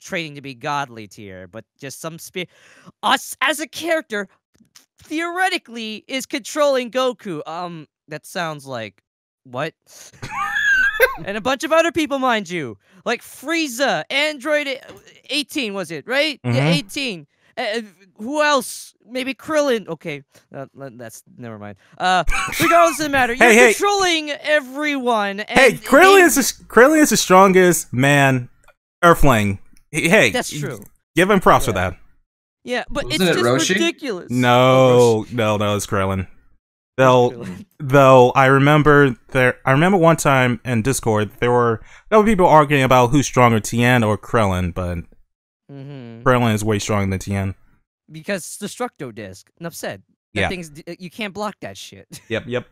training to be godly tier, but just some spirit. Us as a character theoretically is controlling Goku. That sounds like what? And a bunch of other people, mind you, like Frieza, Android 18 was it, right? Yeah, 18. Who else? Maybe Krillin. Okay, that's never mind. Regardless of the matter, you're controlling everyone. And Krillin is the strongest man, Earthling. Hey, that's true. Give him props for that. Yeah, but Wasn't it's it just Roshi? ridiculous. No, it's Krillin. Though I remember one time in Discord there were people arguing about who's stronger, Tien or Krillin, but Krillin is way stronger than Tien. Because it's the Destructo disc. Enough said. That thing's, you can't block that shit. Yep.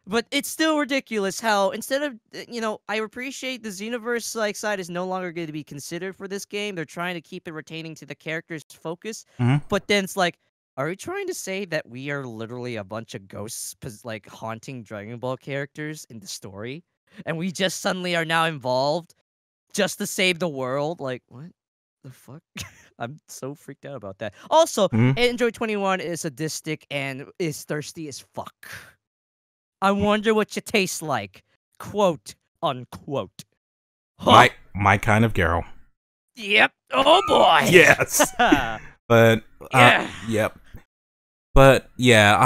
But it's still ridiculous how instead of, I appreciate the Xenoverse like side is no longer going to be considered for this game. They're trying to keep it retaining to the character's focus. But then it's like, are we trying to say that we are literally a bunch of ghosts like haunting Dragon Ball characters in the story? And we just suddenly are now involved just to save the world? Like, what the fuck? I'm so freaked out about that. Also, Android 21 is sadistic and is thirsty as fuck. I wonder what you taste like. Quote, unquote. Huh. My kind of girl. Yep. Oh boy. Yes. But yep. But yeah,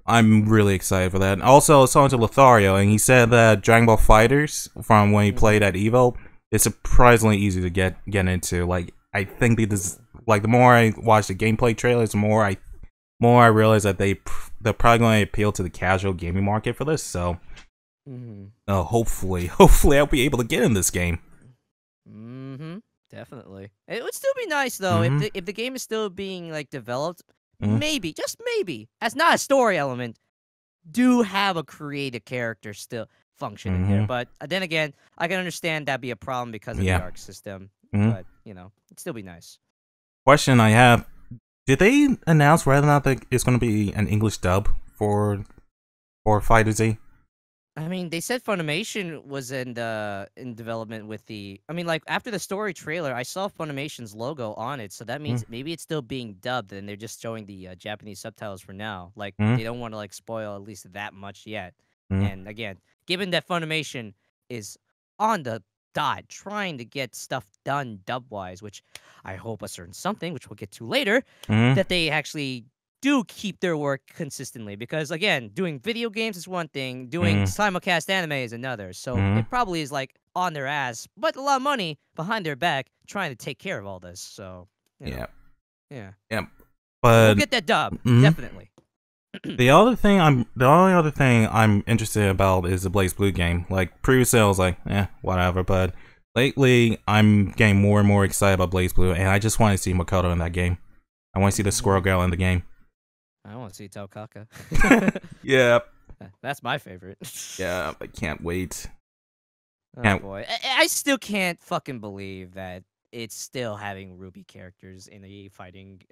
I'm really excited for that. Also, I was talking to Lothario, and he said that Dragon Ball Fighters, from when he played at Evo, is surprisingly easy to get into. Like, I think the more I watch the gameplay trailers, the more I realize that they're probably going to appeal to the casual gaming market for this. So, hopefully I'll be able to get in this game. Definitely. It would still be nice though if the game is still being like developed. Maybe, just maybe, as not a story element, do have a creative character still functioning there. But then again, I can understand that'd be a problem because of the ARC system. But it'd still be nice. Question I have: did they announce whether or not it's going to be an English dub for Fighter Z? I mean, they said Funimation was in development with the. I mean, like after the story trailer, I saw Funimation's logo on it, so that means maybe it's still being dubbed, and they're just showing the Japanese subtitles for now. Like they don't want to like spoil at least that much yet. And again, given that Funimation is on the dot, trying to get stuff done dub-wise, which I hope a certain something, which we'll get to later, that they actually do keep their work consistently. Because, again, doing video games is one thing, doing simulcast anime is another. So it probably is, like, on their ass, but a lot of money behind their back trying to take care of all this. So, you know. Yeah. But we'll get that dub, definitely. The only other thing I'm interested about is the Blazeblue game. Like, previously I was like, whatever, but lately I'm getting more and more excited about Blazeblue, and I just want to see Makoto in that game. I want to see the Squirrel Girl in the game. I want to see Taukaka. Yeah. That's my favorite. Yeah, I can't wait. Oh boy. I still can't fucking believe that it's still having Ruby characters in a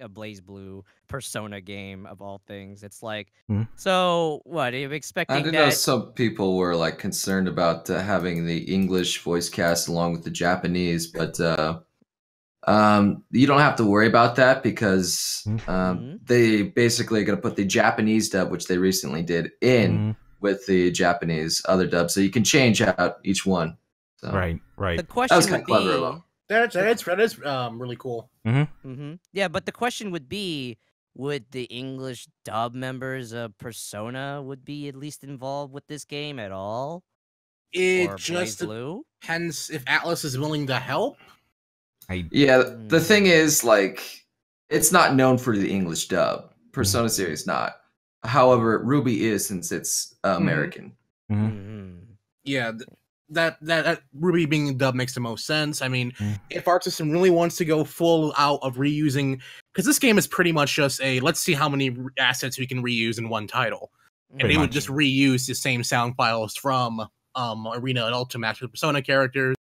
Blazeblue Persona game of all things. It's like, so what are you expecting? I didn't know some people were like concerned about having the English voice cast along with the Japanese, but you don't have to worry about that because they basically are going to put the Japanese dub, which they recently did, in with the Japanese other dub, so you can change out each one. So. Right. The question that was kind of clever, though. That is really cool. Yeah, but the question would be, would the English dub members of Persona would be at least involved with this game at all? It just depends if Atlas is willing to help. The thing is, like, it's not known for the English dub. Persona series not. However, Ruby is, since it's American. Yeah. That Ruby being dubbed makes the most sense. I mean, if Arc System really wants to go full out of reusing, because this game is pretty much just let's see how many assets we can reuse in one title, and they would just reuse the same sound files from Arena and Ultimax for the Persona characters,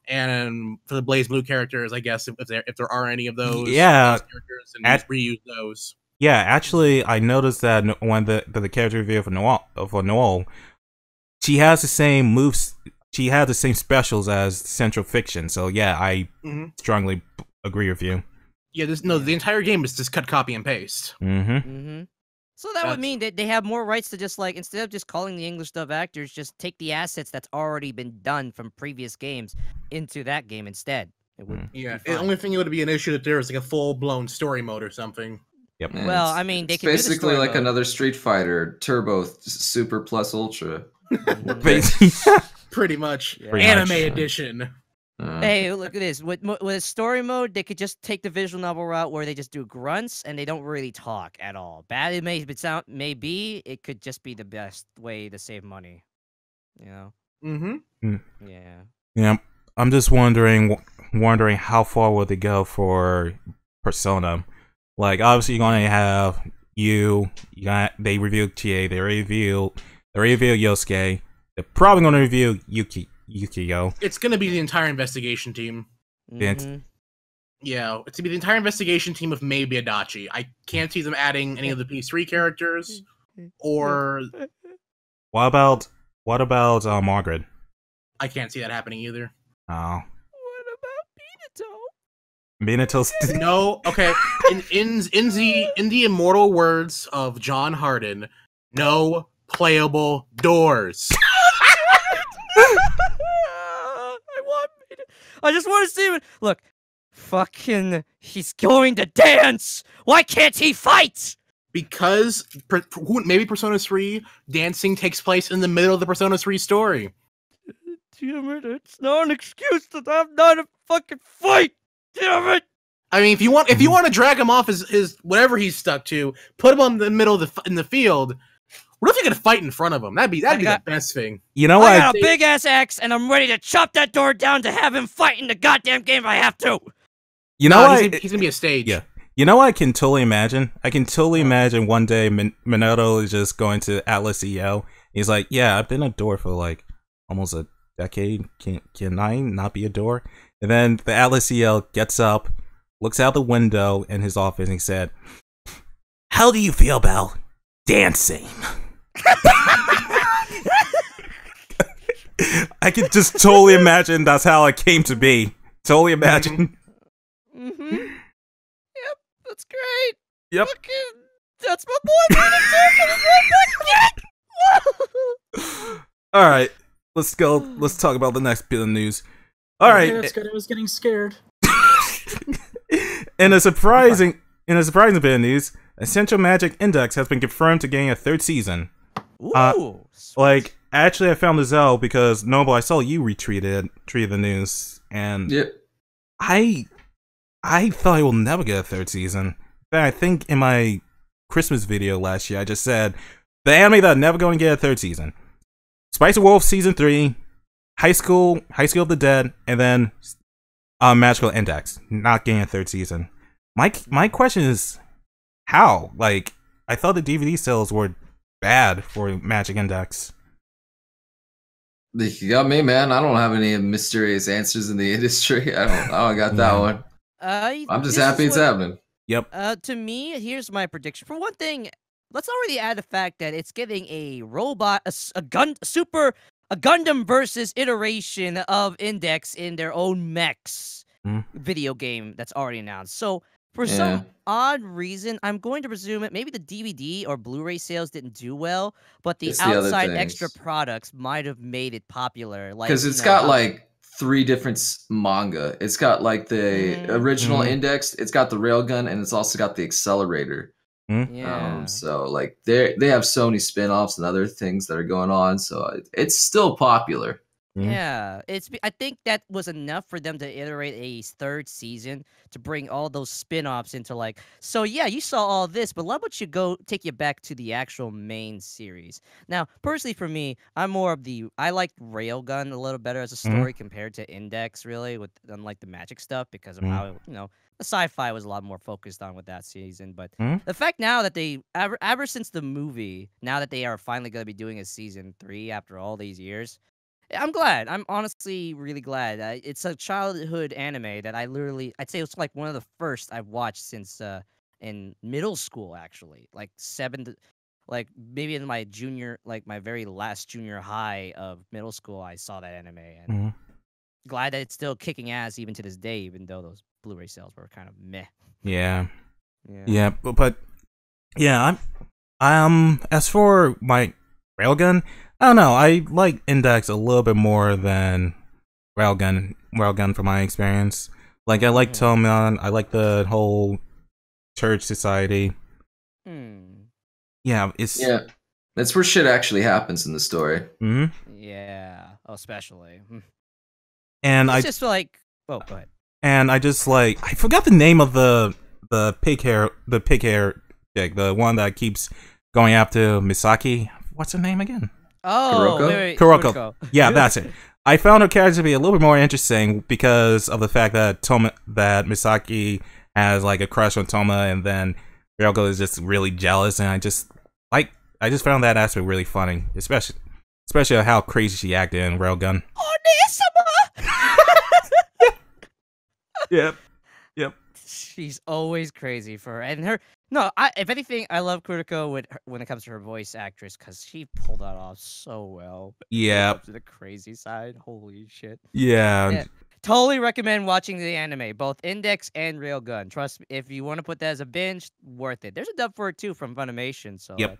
and for the Blazeblue characters, I guess if there are any of those, characters, and just reuse those. Yeah, actually, I noticed that when the character reveal for Noel, she has the same moves. She had the same specials as Central Fiction, so yeah, I strongly agree with you. Yeah, the entire game is just cut, copy, and paste. So that would mean that they have more rights to just, like, instead of just calling the English dub actors, just take the assets that's already been done from previous games into that game instead. It would the only thing it would be an issue that there is like a full-blown story mode or something. Yep. Well, I mean, they can basically do the like another Street Fighter Turbo Super Plus Ultra. Pretty much. Pretty Anime much. edition. Hey, look at this. With a story mode, they could just take the visual novel route where they just do grunts and they don't really talk at all. Bad it may be, it could just be the best way to save money. You know? Yeah. I'm just wondering how far will they go for Persona. Like, obviously, you're gonna have they revealed TA, they revealed Yosuke. They're probably gonna reveal Yukio. It's gonna be the entire investigation team. Yeah, it's gonna be the entire investigation team of maybe Adachi. I can't see them adding any of the P3 characters. Or what about Margaret? I can't see that happening either. Oh. What about Minato's no, okay. In the immortal words of John Harden, no playable doors. I just want to see him. Look, fucking, he's going to dance. Why can't he fight? Because maybe Persona 3 dancing takes place in the middle of the Persona 3 story. Damn it! It's not an excuse to have not a fucking fight. Damn it! I mean, if you want to drag him off his whatever he's stuck to, put him in the middle of in the field. What if you could fight in front of him? That'd be the best thing. You know what? I got a big ass axe, and I'm ready to chop that door down to have him fight in the goddamn game if I have to. You know what? He's gonna be a stage. Yeah. You know what I can totally imagine? I can totally imagine one day Minato is just going to Atlas EO. He's like, yeah, I've been a door for like almost a decade. Can I not be a door? And then the Atlas EO gets up, looks out the window in his office, and he said, how do you feel about dancing? I could just totally imagine that's how it came to be. Totally imagine. Yep, that's great. Yep. Fucking, that's my boy, Minato, coming right back again. All right. let's go. Let's talk about the next bit of news. All Okay, right. that's good. I was getting scared. In a surprising bit of news, Essential Magic Index has been confirmed to gain a third season. Ooh, Like, actually, I found this out because Noble, I saw you retweeted the news, and Yep. I thought it will never get a third season. But I think in my Christmas video last year, I just said the anime that never going to get a third season: Spicy Wolf season 3, High School of the Dead, and then Magical Index not getting a third season. My question is how? Like, I thought the DVD sales were bad for Magic Index. You got me, man. I don't have any mysterious answers in the industry. I don't got that Yeah. one. I'm just happy it's happening. Yep. To me, here's my prediction. For one thing, let's already add the fact that it's giving a robot, a Gundam versus iteration of Index in their own mechs video game that's already announced. So for some odd reason, I'm going to presume it. Maybe the DVD or Blu-ray sales didn't do well, but the It's the other outside things. extra products might have made it popular. Like, Because it's got like 3 different manga. It's got like the original Index. It's got the railgun, and it's also got the accelerator. yeah. So like they have so many spin-offs and other things that are going on. So it's still popular. Yeah, I think that was enough for them to iterate a third season to bring all those spin-offs into like. So yeah, you saw all this, but let me take you back to the actual main series. Now, personally, for me, I like Railgun a little better as a story compared to Index, really, unlike the magic stuff because of how the sci-fi was a lot more focused on with that season. But the fact now that they ever since the movie, now that they are finally going to be doing a season 3 after all these years. I'm glad. I'm honestly really glad. It's a childhood anime that I'd say it's like one of the first I've watched since in middle school, actually. Like like maybe in my my very last junior high of middle school, I saw that anime. And glad that it's still kicking ass even to this day, even though those Blu-ray sales were kind of meh. Yeah, but yeah, as for my Railgun, I don't know. I like Index a little bit more than Railgun from my experience. Like, I like Toma. I like the whole church society. Yeah, that's where shit actually happens in the story. Yeah, especially. And it's just like, go ahead. And I just I forgot the name of the pig hair chick, the one that keeps going after Misaki. What's her name again? Oh, Kuroko. Yeah, that's it. I found her character to be a little bit more interesting because of the fact that Misaki has like a crush on Toma, and then Kuroko is just really jealous, and I just found that aspect really funny, especially how crazy she acted in Railgun. Yep. She's always crazy for her, and her. No, if anything, I love Kuroko when it comes to her voice actress because she pulled that off so well. Yeah. To the crazy side, holy shit. Yeah. Totally recommend watching the anime, both Index and Railgun. Trust me, if you want to put that as a binge, worth it. There's a dub for it too from Funimation, so yeah.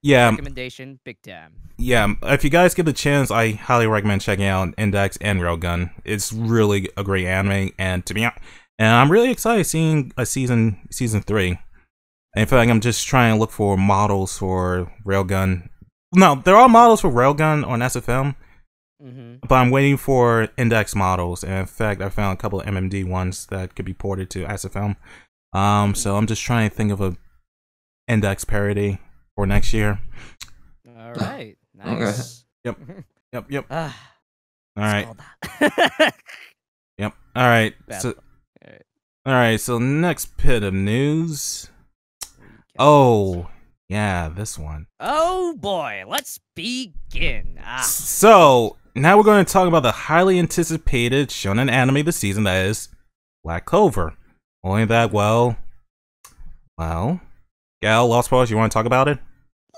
Recommendation, big time. Yeah, if you guys get the chance, I highly recommend checking out Index and Railgun. It's really a great anime, and I'm really excited seeing a season 3. In fact, I'm just trying to look for models for Railgun. No, there are models for Railgun on SFM, but I'm waiting for Index models. And in fact, I found a couple of MMD ones that could be ported to SFM. So I'm just trying to think of a Index parody for next year. All right, nice. Okay. Yep. All right. Yep. All right. All right. So next bit of news. Oh, yeah, this one. Oh boy, let's begin. So now we're going to talk about the highly anticipated shonen anime this season, that is Black Clover. Only that, well, Gal, Lost Pause, you want to talk about it?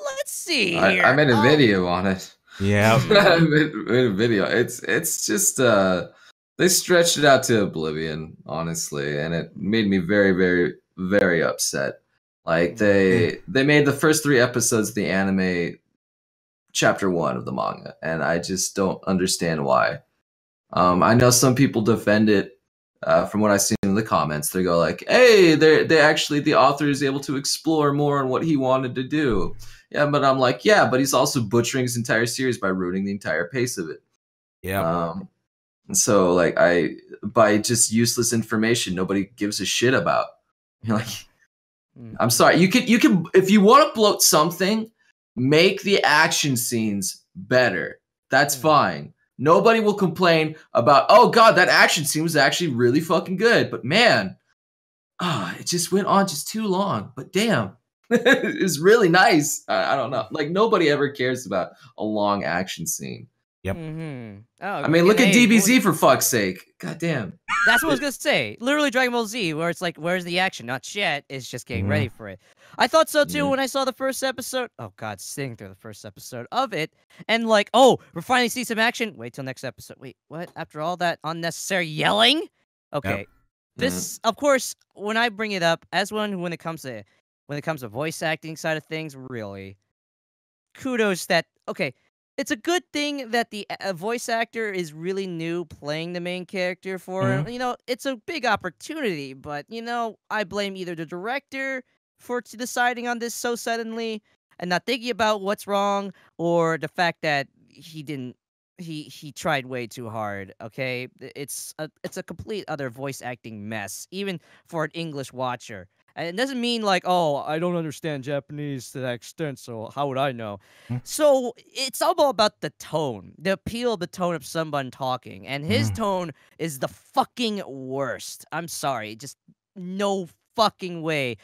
Let's see here. I made a video on it. Yeah. I made a video. It's just they stretched it out to oblivion, honestly, and it made me very, very, very upset. Like they made the first 3 episodes of the anime chapter 1 of the manga, and I just don't understand why. I know some people defend it. From what I've seen in the comments, they go like, "Hey, they actually the author is able to explore more on what he wanted to do." Yeah, but I'm like, yeah, but he's also butchering his entire series by ruining the entire pace of it. Yeah. And so like by just useless information nobody gives a shit about. You're like, I'm sorry. You can if you want to bloat something, make the action scenes better. That's fine. Nobody will complain about, oh god, that action scene was actually really fucking good. But man, it just went on just too long. But damn, it was really nice. I don't know. Like nobody ever cares about a long action scene. Yep. Oh, I mean, look at DBZ for fuck's sake. God damn. That's what I was gonna say. Literally Dragon Ball Z, where it's like, where's the action? Not yet. It's just getting ready for it. I thought so too when I saw the first episode. Oh god, sitting through the first episode of it, and like, oh, we're finally seeing some action. Wait till next episode. Wait, what? After all that unnecessary yelling? Okay. Yep. This, of course, when I bring it up as one when it comes to voice acting side of things, really, kudos that okay. It's a good thing that the voice actor is really new playing the main character for him. You know, it's a big opportunity, but, you know, I blame either the director for deciding on this so suddenly and not thinking about what's wrong, or the fact that he tried way too hard, okay? It's a complete other voice acting mess, even for an English watcher. And it doesn't mean like, oh, I don't understand Japanese to that extent, so how would I know? So it's all about the tone, the appeal of the tone of someone talking. And his tone is the fucking worst. I'm sorry, just no fucking way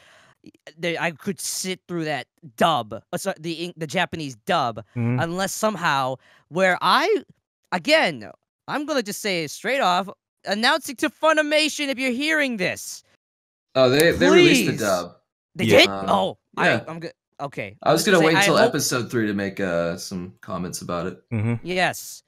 I could sit through that dub, the Japanese dub, unless somehow I'm gonna just say it straight off, announcing to Funimation if you're hearing this. Oh, they released the dub. They did? Yeah. I'm good. Okay. I was gonna wait until episode 3 to make some comments about it. Yes.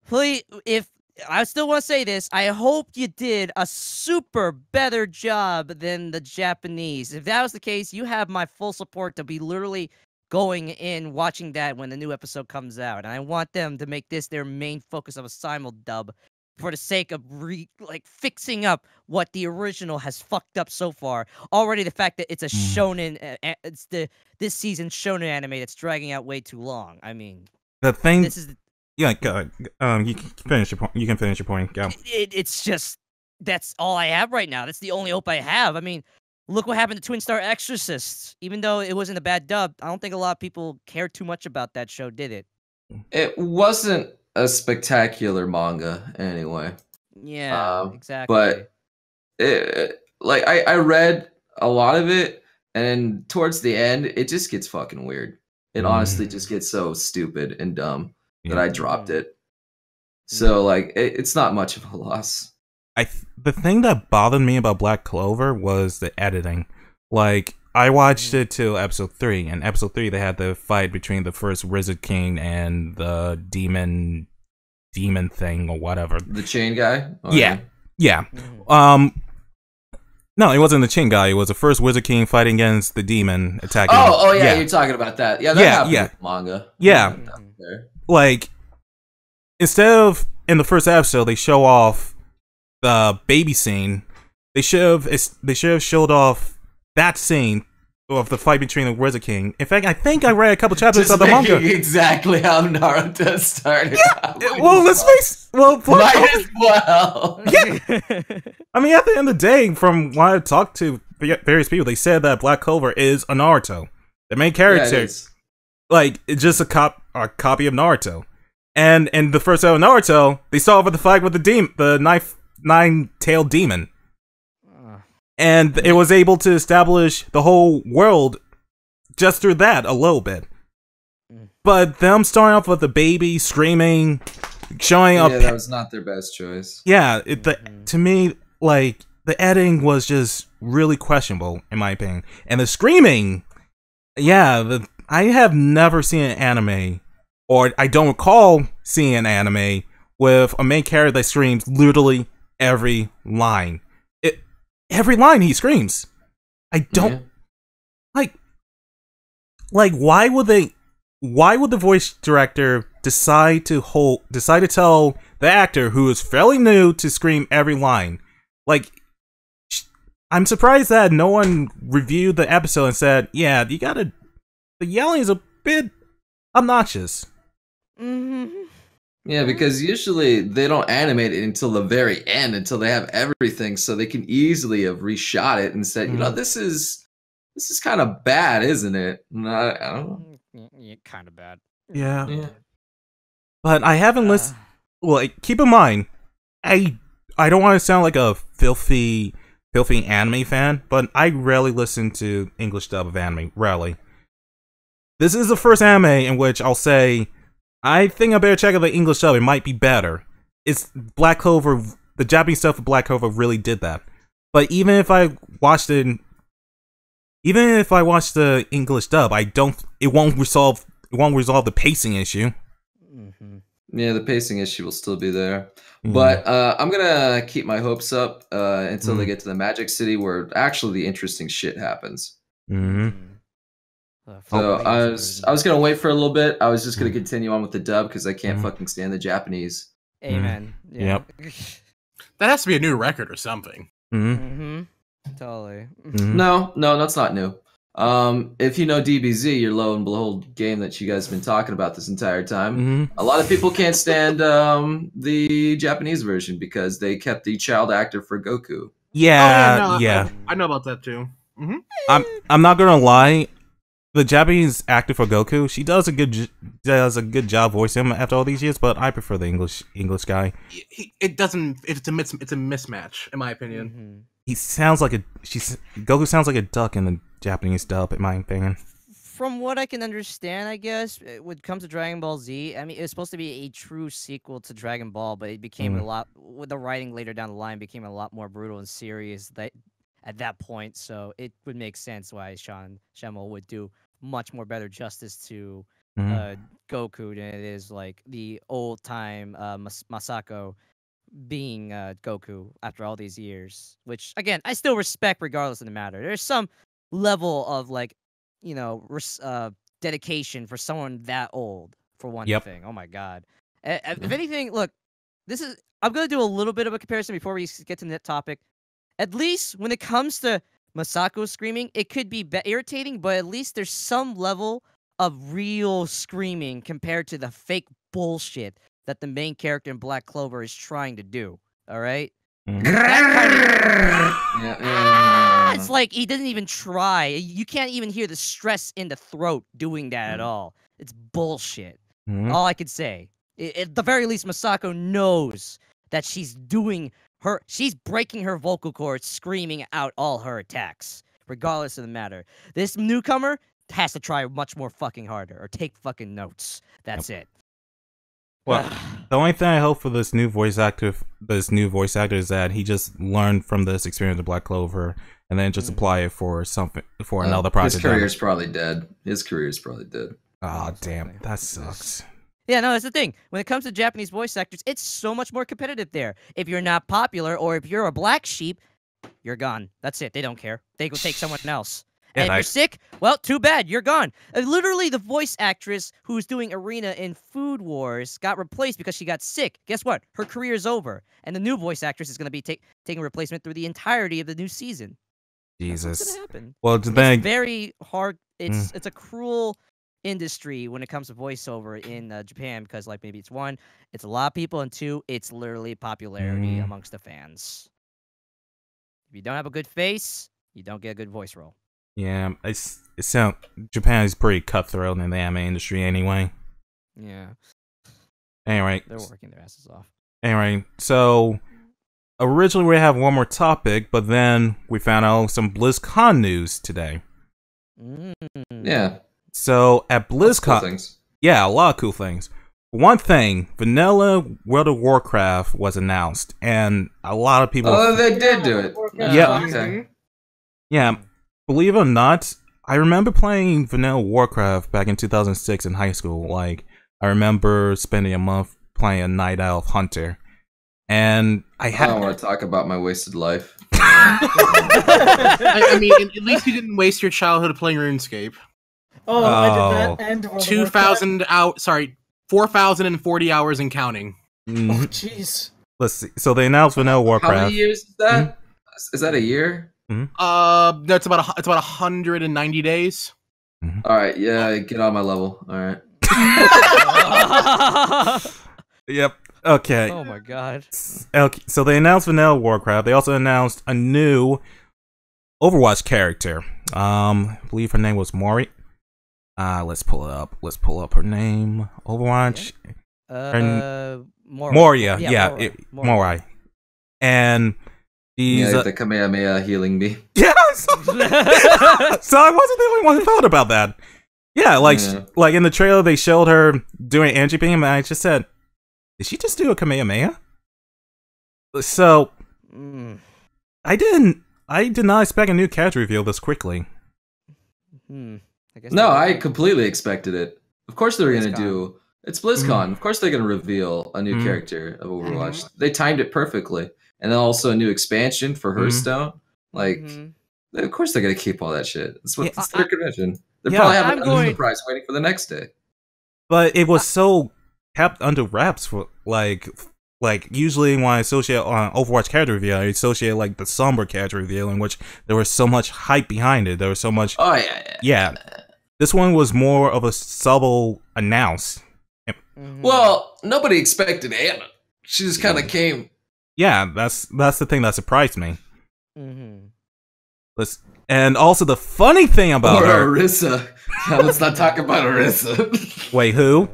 Please, if I still want to say this, I hope you did a super better job than the Japanese. If that was the case, you have my full support to be literally going in watching that when the new episode comes out. And I want them to make this their main focus of a simul dub, for the sake of fixing up what the original has fucked up so far. Already the fact that it's a shonen, it's this season's shonen anime that's dragging out way too long. I mean, the thing. Yeah, go. You can finish your point. You can finish your point. Go. It's just that's all I have right now. That's the only hope I have. I mean, look what happened to Twin Star Exorcists. Even though it wasn't a bad dub, I don't think a lot of people cared too much about that show, did it? It wasn't a spectacular manga anyway. Yeah, exactly. But I read a lot of it, and towards the end it just gets fucking weird. It honestly just gets so stupid and dumb that I dropped it. So like it's not much of a loss. The thing that bothered me about Black Clover was the editing. Like, I watched it till episode 3, and episode 3 they had the fight between the first Wizard King and the demon thing or whatever. The chain guy? Yeah. No, it wasn't the chain guy. It was the first Wizard King fighting against the demon attacking. Oh yeah, you're talking about that. Yeah, that happened with manga. Yeah. Like, instead of in the first episode they show off the baby scene, they should have showed off that scene of the fight between the Wizard King. In fact, I think I read a couple chapters of the manga. Exactly how Naruto started. Yeah. Well, let's face. Well, might as well. Yeah. I mean, at the end of the day, from what I talked to various people, they said that Black Clover is a Naruto. The main character, like, it's just a copy of Naruto. And in the first episode of Naruto, they saw over the fight with the nine-tailed demon. And it was able to establish the whole world just through that a little bit. But them starting off with the baby screaming, showing up. Yeah, that was not their best choice. Yeah, to me, like, the editing was just really questionable, in my opinion. And the screaming, I have never seen an anime, or I don't recall seeing an anime, with a main character that screams literally every line. Every line he screams. I don't like why would they why would the voice director decide to tell the actor who is fairly new to scream every line? Like, I'm surprised that no one reviewed the episode and said, yeah, the yelling is a bit obnoxious. Yeah, because usually they don't animate it until the very end, until they have everything, so they can easily have reshot it and said, you know, this is kind of bad, isn't it? I don't know. Yeah, kind of bad. Yeah. But I haven't listened. Well, keep in mind, I don't want to sound like a filthy anime fan, but I rarely listen to English dub of anime. Rarely. This is the first anime in which I'll say, I think I better check out the English dub. It might be better. It's Black Clover. The Japanese stuff of Black Clover really did that. But even if I watched the English dub, it won't resolve the pacing issue. Yeah, the pacing issue will still be there. But I'm gonna keep my hopes up until they get to the Magic City, where actually the interesting shit happens. So I was gonna wait for a little bit. I was just gonna continue on with the dub because I can't fucking stand the Japanese. Amen. Yep. That has to be a new record or something. Totally. No, that's not new. If you know DBZ, your Lo and Behold game that you guys have been talking about this entire time, a lot of people can't stand the Japanese version because they kept the child actor for Goku. Yeah. I know about that too. I'm not gonna lie. The Japanese actor for Goku, she does a good job voicing him after all these years, but I prefer the English guy. It's a mismatch, in my opinion. He sounds like Goku sounds like a duck in the Japanese dub, in my opinion. From what I can understand, I guess, when it comes to Dragon Ball Z, I mean, it was supposed to be a true sequel to Dragon Ball, but it became a lot, with the writing later down the line, became a lot more brutal and serious at that point, so it would make sense why Sean Schemmel would do much more better justice to Goku than it is like the old time Masako being Goku after all these years, which again I still respect regardless of the matter. There's some level of like, you know, dedication for someone that old for one thing. Oh my god. If anything, look, I'm gonna do a little bit of a comparison before we get to that topic. At least when it comes to Masako screaming, it could be irritating, but at least there's some level of real screaming compared to the fake bullshit that the main character in Black Clover is trying to do. All right? It's like he doesn't even try. You can't even hear the stress in the throat doing that at all. It's bullshit. All I could say. At the very least, Masako knows that she's breaking her vocal cords, screaming out all her attacks, regardless of the matter. This newcomer has to try much more fucking harder, or take fucking notes. That's it. Well, the only thing I hope for this new voice actor is that he just learned from this experience of Black Clover and then just apply it for another project. His career's probably dead. Oh, damn. That sucks. Yeah, no, that's the thing. When it comes to Japanese voice actors, it's so much more competitive there. If you're not popular, or if you're a black sheep, you're gone. That's it. They don't care. They go take someone else. And if you're sick, well, too bad. You're gone. Literally, the voice actress who's doing Arena in Food Wars got replaced because she got sick. Guess what? Her career is over. And the new voice actress is going to be taking replacement through the entirety of the new season. Jesus. That's what's going to happen. Well, it's very hard. It's a cruel industry when it comes to voiceover in Japan, because like maybe it's one, it's a lot of people, and two, it's literally popularity amongst the fans. If you don't have a good face, you don't get a good voice role. Yeah, Japan is pretty cutthroat in the anime industry anyway. Yeah. Anyway, they're working their asses off. Anyway, so originally we have one more topic, but then we found out some BlizzCon news today. Yeah. So at BlizzCon, cool things. Yeah, a lot of cool things. One thing, Vanilla World of Warcraft was announced, and a lot of people. Oh, they did do it. Yeah. Okay. Yeah. Believe it or not, I remember playing Vanilla Warcraft back in 2006 in high school. Like, I remember spending a month playing a Night Elf Hunter, and I don't want to talk about my wasted life. I mean, at least you didn't waste your childhood playing RuneScape. Oh, I did that and World of 2,000 out. Sorry, 4,040 hours and counting. Warcraft. Oh, jeez. Let's see. So they announced Vanilla Warcraft. How many years is that? Is that a year? No, it's about 190 days. All right, yeah, get on my level. All right. Yep. Okay. Oh my god. Okay. So they announced Vanilla Warcraft. They also announced a new Overwatch character. I believe her name was Mori. Let's pull it up. Let's pull up her name. Overwatch. Moria. Yeah, Morai. And he's the Kamehameha healing me. Yes. So I wasn't the only one who thought about that. Yeah, like like in the trailer they showed her doing Angie Beam, and I just said, did she just do a Kamehameha? So I did not expect a new character reveal this quickly. I completely expected it. Of course they were gonna do. It's BlizzCon. Of course they're gonna reveal a new character of Overwatch. They timed it perfectly, and then also a new expansion for Hearthstone. Like, of course they're gonna keep all that shit. It's their convention. They probably have another surprise waiting for the next day. But it was so kept under wraps for like usually when I associate on Overwatch character reveal, I associate like the somber character reveal in which there was so much hype behind it. There was so much. Oh yeah. This one was more of a subtle announce. Well, nobody expected Anna. She just kind of came. Yeah, that's the thing that surprised me. And also the funny thing about her, Orisa. Let's not talk about Orisa. Wait, who?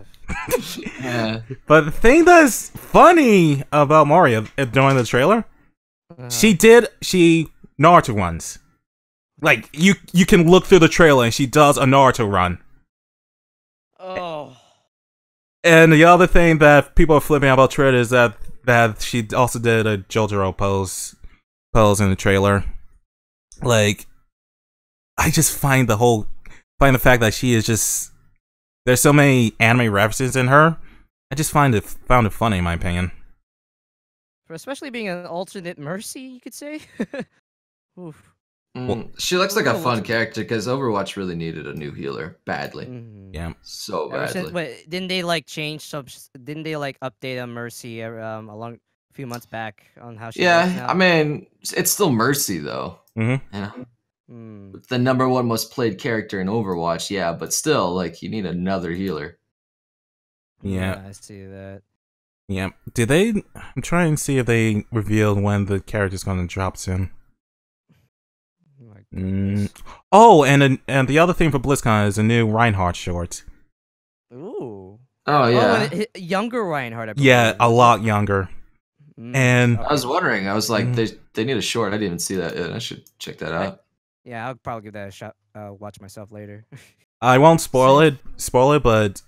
Yeah. But the thing that's funny about Mario during the trailer, she Naruto runs. Like you can look through the trailer and she does a Naruto run. Oh. And the other thing that people are flipping about Twitter is that she also did a JoJo pose in the trailer. Like, I just find the fact that she is just, there's so many anime references in her. I just found it funny in my opinion. For especially being an alternate Mercy, you could say. Oof. She looks like a fun character because Overwatch really needed a new healer badly. Yeah, so badly. But didn't they like change some? Didn't they like update on Mercy a few months back on how she? Yeah, I mean, it's still Mercy though. You know, the #1 most played character in Overwatch. Yeah, but still, like, you need another healer. Yeah, I see that. Yeah, I'm trying to see if they revealed when the character's going to drop soon. Oh, and the other thing for BlizzCon is a new Reinhardt short. Ooh. Oh yeah. Oh, younger Reinhardt. I believe. Yeah, a lot younger. And I was wondering. I was like, they need a short. I didn't even see that yet. I should check that out. Yeah, I'll probably give that a shot. Watch myself later. I won't spoil it, but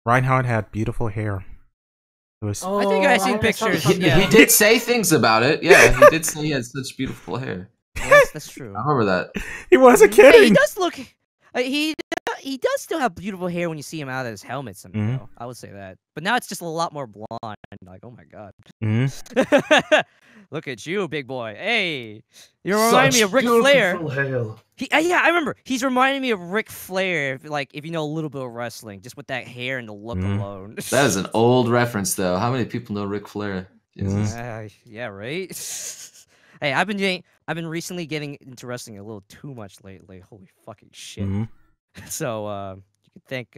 Reinhardt had beautiful hair. I think I've seen pictures. He did say things about it. Yeah, he did say he had such beautiful hair. Yes, that's true. I remember that. He wasn't kidding. Hey, he does look. He does still have beautiful hair when you see him out of his helmet. Somehow, I would say that. But now it's just a lot more blonde. Like, oh my god. Look at you, big boy. Hey, you remind me of Ric Flair. Yeah, I remember. He's reminding me of Ric Flair. If you know a little bit of wrestling, just with that hair and the look alone. That is an old reference, though. How many people know Ric Flair? Yeah, right. Hey, I've been recently getting into wrestling a little too much lately. Holy fucking shit. So you could thank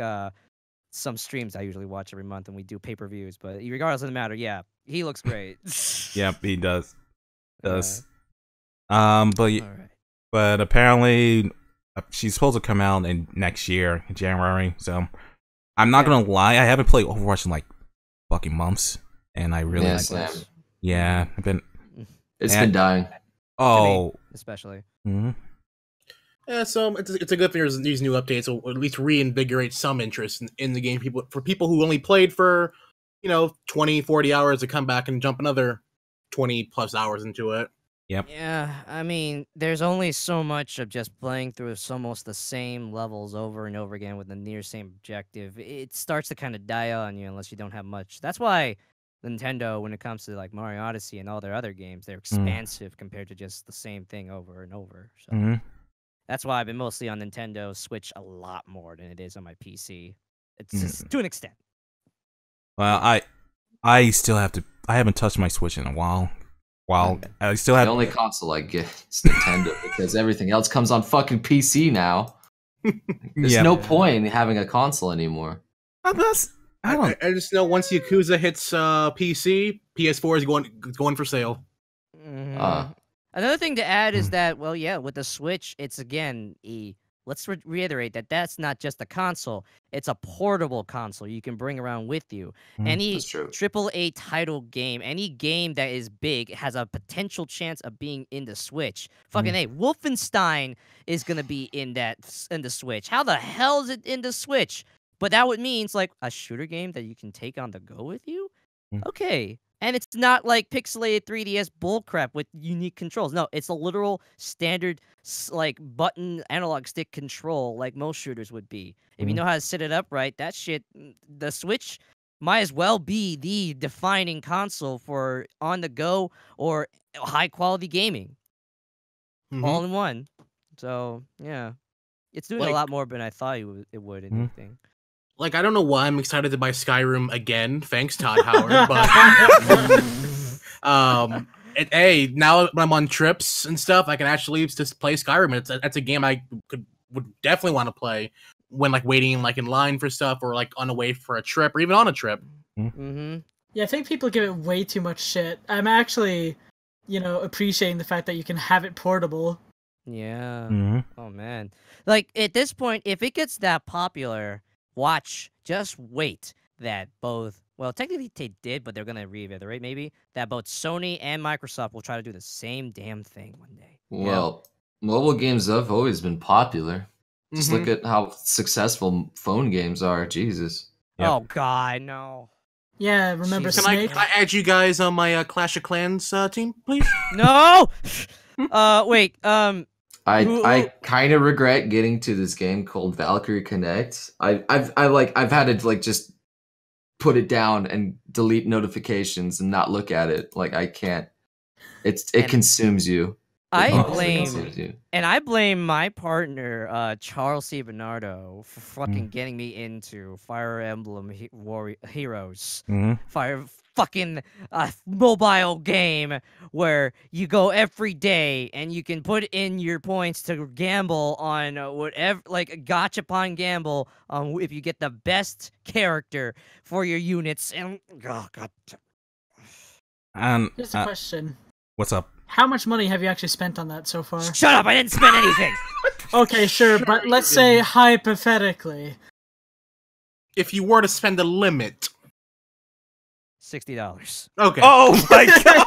some streams I usually watch every month, and we do pay-per-views. But regardless of the matter, yeah, he looks great. Yep, he does. But apparently she's supposed to come out in next year, in January. So I'm not gonna lie, I haven't played Overwatch in like fucking months, and I really like this. Yeah, It's been dying. Oh, especially. Yeah, so it's a good thing these new updates will at least reinvigorate some interest in the game. For people who only played for 20, 40 hours to come back and jump another 20 plus hours into it. Yep. Yeah, I mean, there's only so much of just playing through almost the same levels over and over again with the near same objective. It starts to kind of die on you unless you don't have much. That's why Nintendo, when it comes to like Mario Odyssey and all their other games, they're expansive compared to just the same thing over and over. So That's why I've been mostly on Nintendo Switch a lot more than it is on my PC. It's just to an extent. Well, I still have to. I haven't touched my Switch in a while. I still have The only console I get is Nintendo because everything else comes on fucking PC now. There's no point in having a console anymore. I just know once Yakuza hits PC, PS4 is going for sale. Another thing to add is that, well, yeah, with the Switch, it's again let's reiterate that that's not just a console; it's a portable console you can bring around with you. Any AAA title game, any game that is big, has a potential chance of being in the Switch. Fucking hey, Wolfenstein is gonna be in the Switch. How the hell is it in the Switch? But that would means like a shooter game that you can take on the go with you. Okay. And it's not like pixelated 3DS bullcrap with unique controls. No, it's a literal standard like button analog stick control like most shooters would be. If you know how to set it up right, that shit, the Switch might as well be the defining console for on the go or high quality gaming. All in one. So, yeah. It's doing a lot more than I thought it would in anything. Like, I don't know why I'm excited to buy Skyrim again. Thanks, Todd Howard. But now when I'm on trips and stuff, I can actually just play Skyrim. That's a game I would definitely want to play when like waiting like in line for stuff or like on the way for a trip or even on a trip. Yeah, I think people give it way too much shit. I'm actually, appreciating the fact that you can have it portable. Yeah. Oh man. Like at this point, if it gets that popular, just wait that both, well, technically they did, but they're going to reiterate maybe, that both Sony and Microsoft will try to do the same damn thing one day. Well, mobile games have always been popular. Just look at how successful phone games are. Jesus. Oh, God, no. Yeah, remember Snake? Can I add you guys on my Clash of Clans team, please? No! Wait, I kind of regret getting to this game called Valkyrie Connect. I've had to like just put it down and delete notifications and not look at it. Like I can't. It consumes you. I blame my partner Charles C. Bernardo for fucking getting me into Fire Emblem Heroes. Fucking mobile game where you go every day and you can put in your points to gamble on whatever, like a gachapon gamble if you get the best character for your units. And oh god. Here's a question. What's up? How much money have you actually spent on that so far? Shut up! I didn't spend anything. Okay, sure, but let's say hypothetically, if you were to spend a limit. $60. Okay. Oh my god!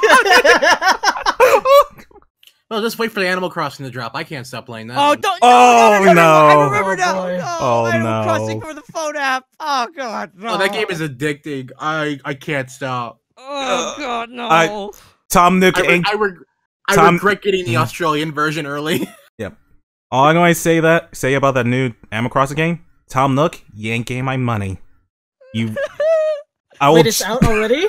Well, just wait for the Animal Crossing to drop. I can't stop playing that. Oh, one. don't! No! I remember now. Boy. No, Animal Crossing for the phone app. Oh god, no. Oh, that game is addicting. I can't stop. Oh god, no. Tom Nook. I regret getting the Australian version early. Yep. All I'm going to say about that new Animal Crossing game, Tom Nook, you ain't getting my money. Wait, it's out already?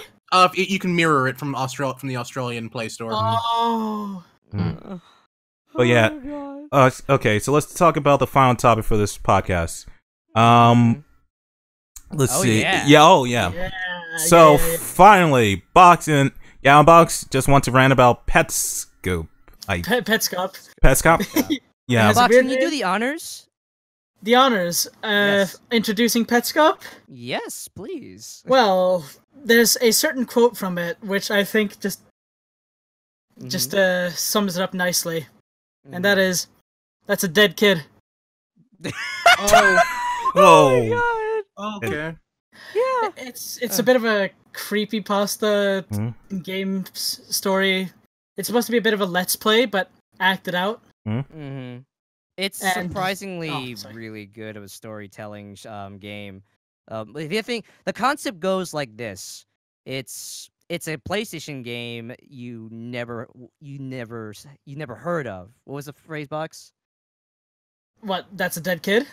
You can mirror it from the Australian Play Store. Oh. But yeah. Okay, so let's talk about the final topic for this podcast. Let's see. Yeah. So finally, Box just want to rant about Petscop. Petscop. Petscop? Yeah. Box, can you do the honors? The honors. Yes. Introducing Petscop? Yes, please. Well, there's a certain quote from it which I think just sums it up nicely. And that is, "That's a dead kid." Oh. Whoa. Oh, okay. Yeah, it's a bit of a creepypasta game story. It's supposed to be a bit of a let's play, but acted out. It's surprisingly really good of a storytelling game. If you think the concept goes like this, it's a PlayStation game you never heard of. What was the phrase, Box? What? That's a dead kid?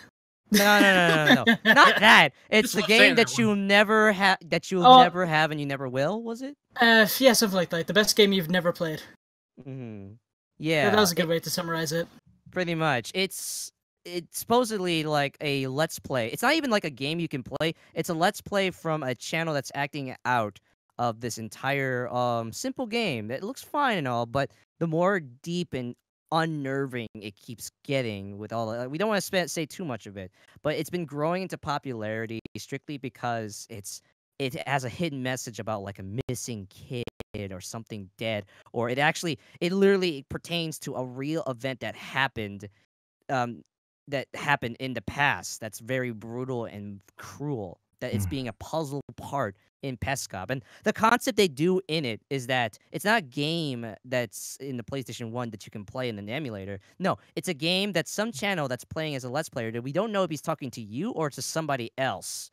No. Not that. It's the game that you'll never have, never have, and you never will. Was it? Yeah, something like that. The best game you've never played. Yeah. That was a good way to summarize it. Pretty much. It's supposedly like a let's play. It's not even like a game you can play. It's a let's play from a channel that's acting out of this entire simple game that looks fine and all, but the more deep and unnerving it keeps getting with all we don't want to say too much of it, but it's been growing into popularity strictly because it has a hidden message about like a missing kid or something dead, or it literally pertains to a real event that happened in the past that's very brutal and cruel, that it's being a puzzle part in Petscop. And the concept they do in it is that it's not a game that's in the PlayStation 1 that you can play in an emulator. No, it's a game that some channel that's playing as a Let's Player that we don't know if he's talking to you or to somebody else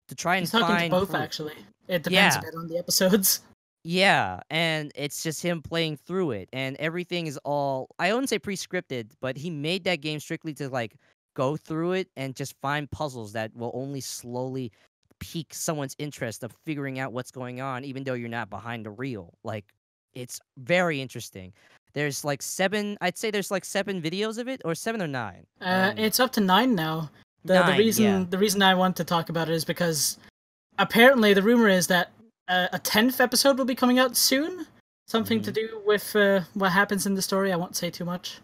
to try and He's talking find to both, actually. It depends a bit on the episodes. Yeah, and it's just him playing through it, and everything is all, I wouldn't say pre-scripted, but he made that game strictly to like go through it and just find puzzles that will only slowly pique someone's interest of figuring out what's going on, even though you're not behind the reel. Like, it's very interesting. There's like I'd say there's like 7 videos of it, or 7 or 9. It's up to 9 now. The reason I want to talk about it is because apparently the rumor is that a 10th episode will be coming out soon. Something to do with what happens in the story. I won't say too much.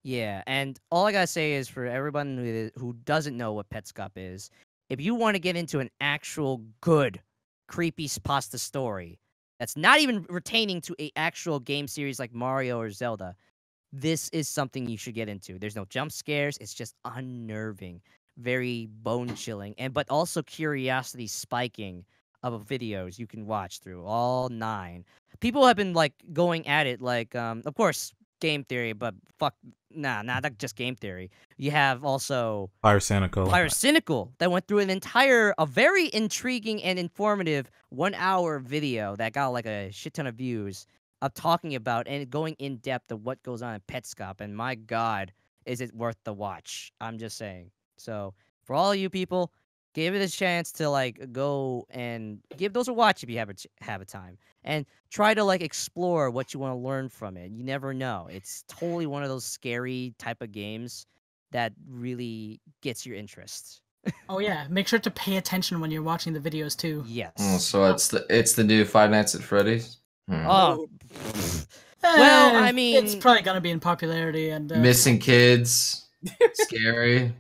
Yeah, and all I gotta say is for everyone who doesn't know what Petscop is, if you want to get into an actual good creepy pasta story that's not even retaining to a actual game series like Mario or Zelda, this is something you should get into. There's no jump scares. It's just unnerving, very bone-chilling, but also curiosity spiking of videos you can watch through, all 9. People have been, like, going at it, like, of course, game theory, but not just game theory. You have also Pyrocynical that went through a very intriguing and informative 1-hour video that got, like, a shit ton of views of talking about and going in depth of what goes on in Petscop, and my god, is it worth the watch. I'm just saying. So, for all you people, give it a chance to, like, go and give those a watch if you have a time. And try to, like, explore what you want to learn from it. You never know. It's totally one of those scary type of games that really gets your interest. Oh, yeah. Make sure to pay attention when you're watching the videos, too. Yes. Oh, so it's the new Five Nights at Freddy's? Oh. Well, I mean, it's probably gonna be in popularity and missing kids, scary.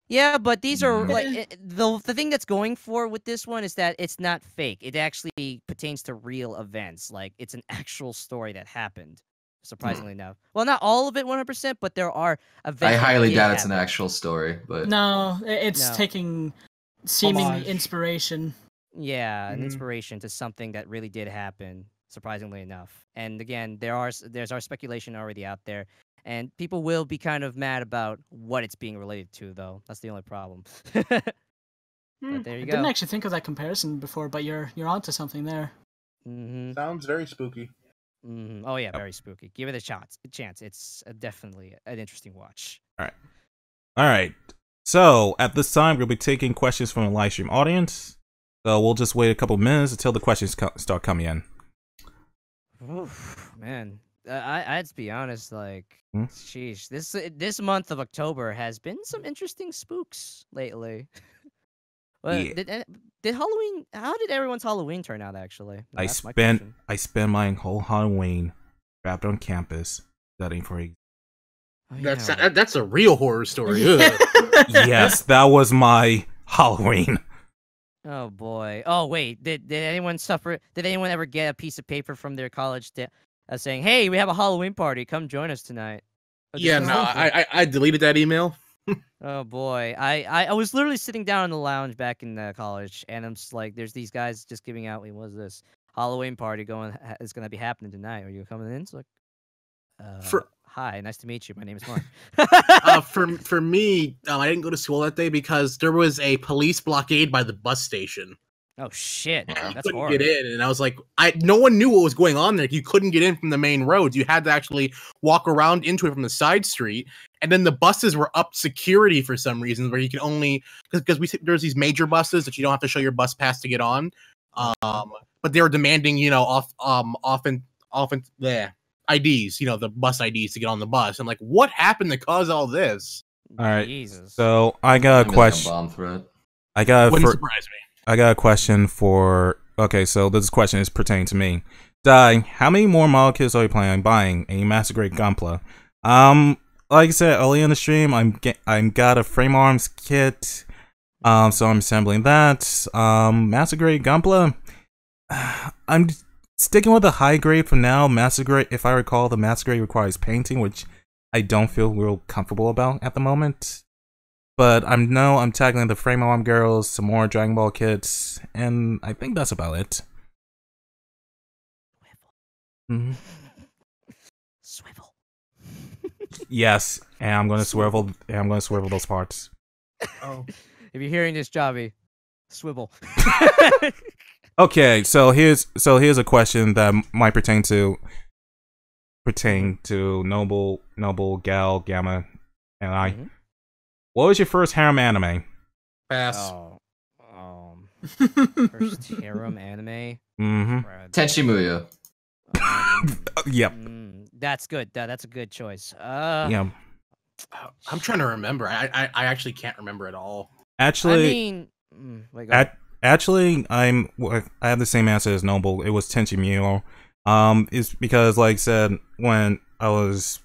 Yeah, but these are like the thing that's going for with this one is that it's not fake. It actually pertains to real events. Like, it's an actual story that happened. Surprisingly enough, well, not all of it 100%, but there are events. I highly doubt it's an actual story, but no, it's taking seemingly inspiration. Yeah, an inspiration to something that really did happen. Surprisingly enough, and again, there's our speculation already out there, and people will be kind of mad about what it's being related to, though. That's the only problem. But there you go. I didn't actually think of that comparison before, but you're onto something there. Sounds very spooky. Oh yeah, very spooky. Give it a chance. It's definitely an interesting watch. All right. So at this time, we'll be taking questions from the live stream audience. So we'll just wait a couple minutes until the questions start coming in. Oof, man, I'd be honest, like, sheesh, this month of October has been some interesting spooks lately. Well, yeah. Did Halloween? How did everyone's Halloween turn out? Actually, I spent my whole Halloween wrapped on campus studying for a. That's a real horror story. Yes, that was my Halloween. Oh boy! Oh wait, did anyone suffer? Did anyone ever get a piece of paper from their college saying, "Hey, we have a Halloween party. Come join us tonight"? Yeah, no, I deleted that email. Oh boy, I was literally sitting down in the lounge back in college, and I'm just like, there's these guys just giving out. What is this Halloween party is gonna be happening tonight? Are you coming in? It's like, hi, nice to meet you. My name is Mark. For me, I didn't go to school that day because there was a police blockade by the bus station. Oh shit! That's couldn't horrible. get in, and I was like, no one knew what was going on there. You couldn't get in from the main roads. You had to actually walk around into it from the side street. And then the buses were up security for some reason, where you can only because there's these major buses that you don't have to show your bus pass to get on. But they were demanding, often there. IDs, the bus IDs to get on the bus. I'm like, what happened to cause all this? All right. Jesus. So I got a question. Bomb threat. Wouldn't surprise me. I got a question for. Okay, so this question is pertaining to me. Dai, how many more model kits are you planning on buying a Master Grade Gunpla? Like I said earlier in the stream, I'm got a frame arms kit. So I'm assembling that. Master Grade Gunpla. I'm sticking with the high grade for now. Master Grade, if I recall, the Master Grade requires painting, which I don't feel real comfortable about at the moment. But I'm tackling the frame arm girls, some more Dragon Ball kits, and I think that's about it. Mm-hmm. Swivel. Yes, and I'm gonna swivel. And I'm gonna swivel those parts. Oh, If you're hearing this, Javi, swivel. Okay, so here's a question that might pertain to Noble, Gal, Gamma, and I. Mhm. What was your first harem anime? pass. Oh, first harem anime. Mm-hmm. Brad. Tenchi Muyo. Yep. That's good. That's a good choice. Yeah. I'm trying to remember. I actually can't remember at all. Actually, wait, go ahead. actually, I have the same answer as Noble. It was Tenchi Muyo. It's because, like I said, when it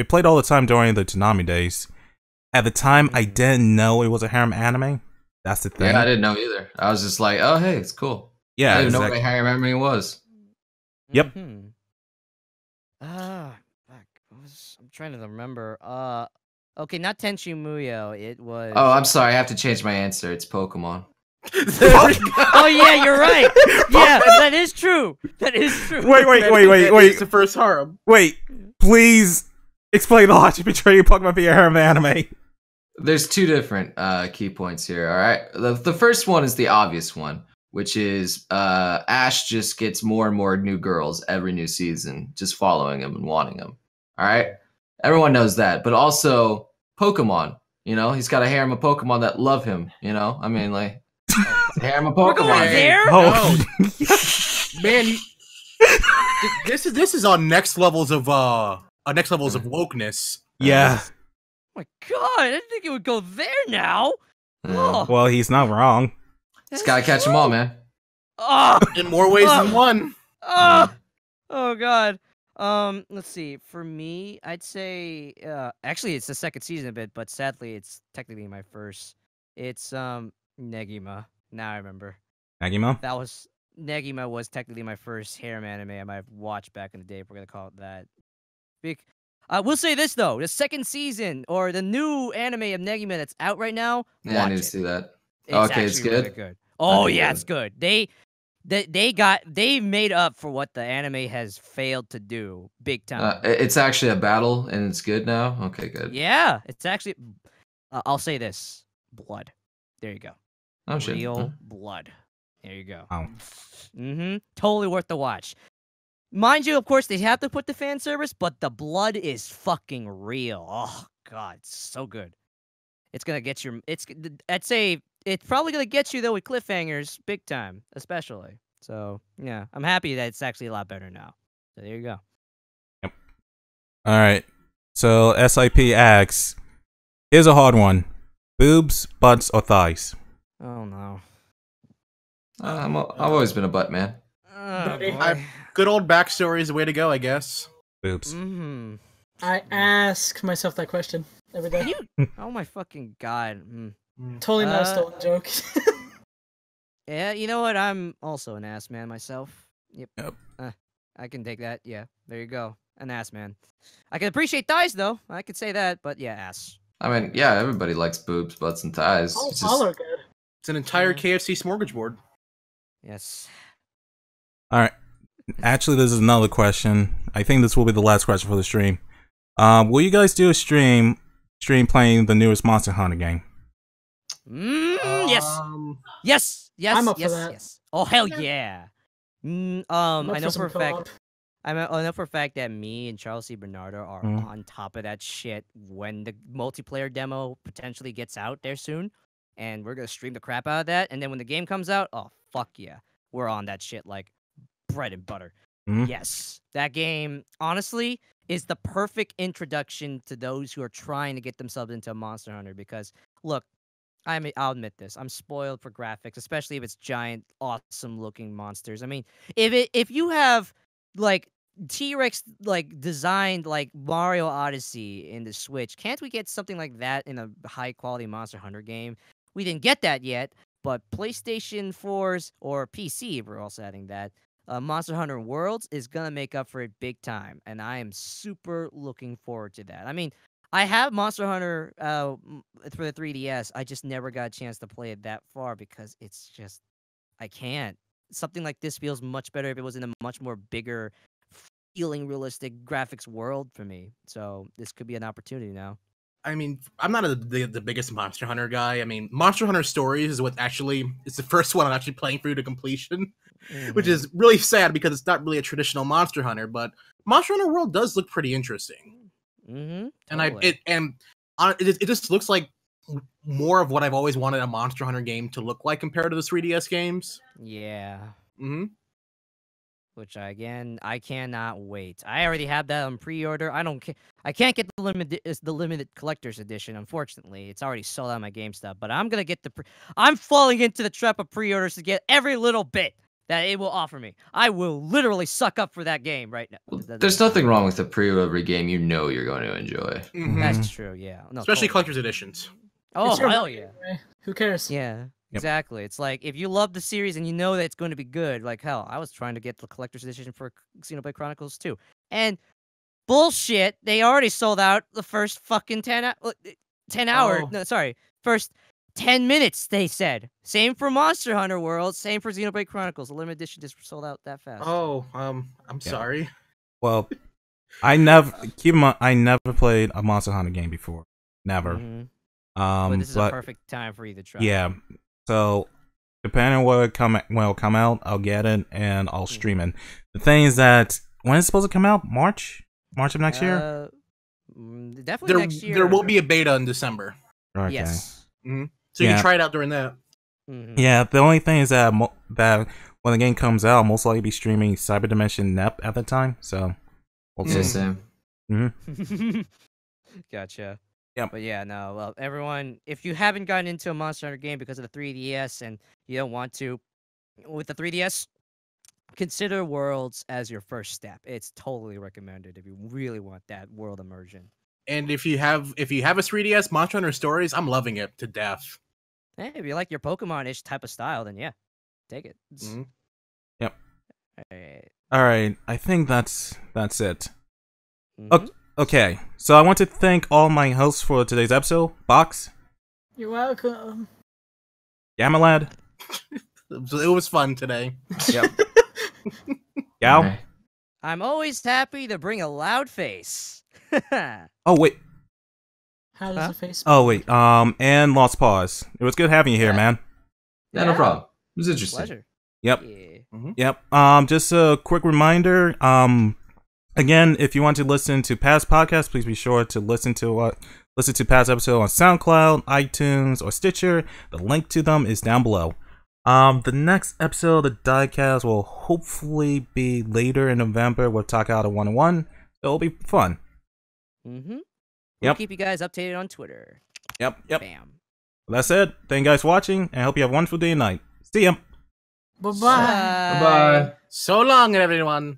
played all the time during the Toonami days. At the time, I didn't know it was a harem anime. That's the thing. Yeah, I didn't know either. I was just like, oh, hey, it's cool. Yeah, I didn't exactly. know what a harem anime was. Yep. Fuck. I'm trying to remember. Okay, not Tenchi Muyo. It was. Oh, I'm sorry. I have to change my answer. It's Pokemon. Oh yeah, you're right. Yeah, that is true. That is true. Wait. It's the first harem. Wait, please explain the logic between Pokemon being a harem anime. There's two different key points here. All right, the first one is the obvious one, which is Ash just gets more and more new girls every new season, just following him and wanting him. All right, everyone knows that, but also Pokemon. He's got a harem of Pokemon that love him. I mean, like, it's a harem of Pokemon. We're going there? Oh, Man, this is on next levels of wokeness. yeah. Oh my god, I didn't think it would go there now. Yeah. Well, he's not wrong. Just gotta catch them all, man. Oh, In more ways than one. oh god. Let's see. For me, I'd say actually it's the second season a bit, but sadly it's technically my first. It's Negima. Now I remember. Nagimo? Negima was technically my first harem anime I might have watched back in the day, if we're gonna call it that. I will say this though, the second season or the new anime of Negima that's out right now. Yeah, I watch need it. to see that. It's Okay, it's actually good? really good. Oh Okay, yeah, good. it's good. They made up for what the anime has failed to do big time. It's actually a battle, and it's good now. Okay, good. Yeah, it's actually. I'll say this: blood. There you go. Oh shit. Real blood. There you go. Oh. Totally worth the watch. Mind you, of course, they have to put the fan service, but the blood is fucking real. Oh god, it's so good. It's gonna get you. I'd say it's probably gonna get you though with cliffhangers, big time, especially. So yeah, I'm happy that it's actually a lot better now. So there you go. Yep. All right. So SIP asks, here's a hard one: boobs, butts, or thighs? Oh no. I've always been a butt man. Buddy, Boy. Good old backstory is the way to go, I guess. Boobs. I ask myself that question every day. Oh my fucking god. Totally not a stolen joke. Yeah, you know what? I'm also an ass man myself. Yep. Yep. I can take that. Yeah, there you go. An ass man. I can appreciate thighs though. I could say that, but yeah, ass. I mean, yeah, everybody likes boobs, butts, and thighs. all It's all just, are good. It's an entire KFC smorgasbord. Yes. All right. Actually, this is another question. I think this will be the last question for the stream. Will you guys do a stream playing the newest Monster Hunter game? Yes. Yes. Yes. I'm up for yes. that. Yes. Oh hell yeah. I'm up I know some for a fact. co-op. I know for a fact that me and Charles C. Bernardo are on top of that shit when the multiplayer demo potentially gets out there soon, and we're gonna stream the crap out of that. And then when the game comes out, oh fuck yeah, we're on that shit like bread and butter. Yes, that game, honestly, is the perfect introduction to those who are trying to get themselves into Monster Hunter. Because, look, I'll admit this, I'm spoiled for graphics, especially if it's giant, awesome-looking monsters. I mean, if you have like T-Rex like designed like Mario Odyssey in the Switch, can't we get something like that in a high-quality Monster Hunter game? We didn't get that yet, but PlayStation 4's or PC, we're also adding that. Monster Hunter Worlds is gonna make up for it big time, and I am super looking forward to that. I mean, I have Monster Hunter for the 3DS. I just never got a chance to play it that far because it's just I can't. Something like this feels much better if it was in a much more bigger, feeling realistic graphics world for me. So this could be an opportunity now. I mean, I'm not the biggest Monster Hunter guy. I mean, Monster Hunter Stories is what actually it's the first one I'm actually playing through to completion, which is really sad because it's not really a traditional Monster Hunter. But Monster Hunter World does look pretty interesting, Totally. and it just looks like more of what I've always wanted a Monster Hunter game to look like compared to the 3DS games. Yeah. Mm-hmm. Which I cannot wait. I already have that on pre-order. I can't get the limited collector's edition. Unfortunately, it's already sold out of my GameStop. But I'm gonna get I'm falling into the trap of pre-orders to get every little bit that it will offer me. I will literally suck up for that game right now. Well, there's nothing wrong with a pre-order game you know you're going to enjoy. Mm-hmm. That's true. Yeah. No, Especially totally. collector's editions. Oh It's your hell money yeah. anyway. Who cares? Yeah. Exactly. It's like if you love the series and you know that it's going to be good, like hell, I was trying to get the collector's edition for Xenoblade Chronicles 2. And bullshit, they already sold out the first fucking 10 hour. Oh. No, sorry. First 10 minutes, they said. Same for Monster Hunter World, same for Xenoblade Chronicles. The limited edition just sold out that fast. Oh, I'm sorry. Well, I never played a Monster Hunter game before. Never. Mm-hmm. But this is a perfect time for you to try. Yeah. So depending on when it'll come out, I'll get it and I'll stream it. The thing is that when it's supposed to come out, March of next year. Definitely next year. There will be a beta in December. Okay. Yes. Mm-hmm. So you can try it out during that. Mm-hmm. Yeah. The only thing is that that when the game comes out, I'll most likely be streaming Cyber Dimension NEP at the time. So we'll see. Same. Mm-hmm. Gotcha. Yeah. But yeah, no. Well, everyone, if you haven't gotten into a Monster Hunter game because of the 3DS and you don't want to, with the 3DS, consider Worlds as your first step. It's totally recommended if you really want that world immersion. And if you have a 3DS, Monster Hunter Stories, I'm loving it to death. Hey, if you like your Pokemon-ish type of style, then yeah, take it. Mm-hmm. Yep. All All right. I think that's it. right. Okay, so I want to thank all my hosts for today's episode. Box, You're welcome. Gammalad, It was fun today. yep. Gao. Okay. I'm always happy to bring a loud face. Oh wait. How does Huh? the face? Oh wait. And Lost Pause. It was good having you here, man. Yeah, no problem. It was interesting. Pleasure. Yep. Yeah. Yep. Just a quick reminder. Again, if you want to listen to past podcasts, please be sure to listen to past episode on SoundCloud, iTunes, or Stitcher. The link to them is down below. The next episode of the DaiCast will hopefully be later in November. We'll talk out a 1-on-1. It'll be fun. Mm-hmm. We'll Yep. keep you guys updated on Twitter. Yep. Bam. That's it. Thank you guys for watching, and I hope you have a wonderful day and night. See ya. Bye bye. Bye-bye. So long, everyone.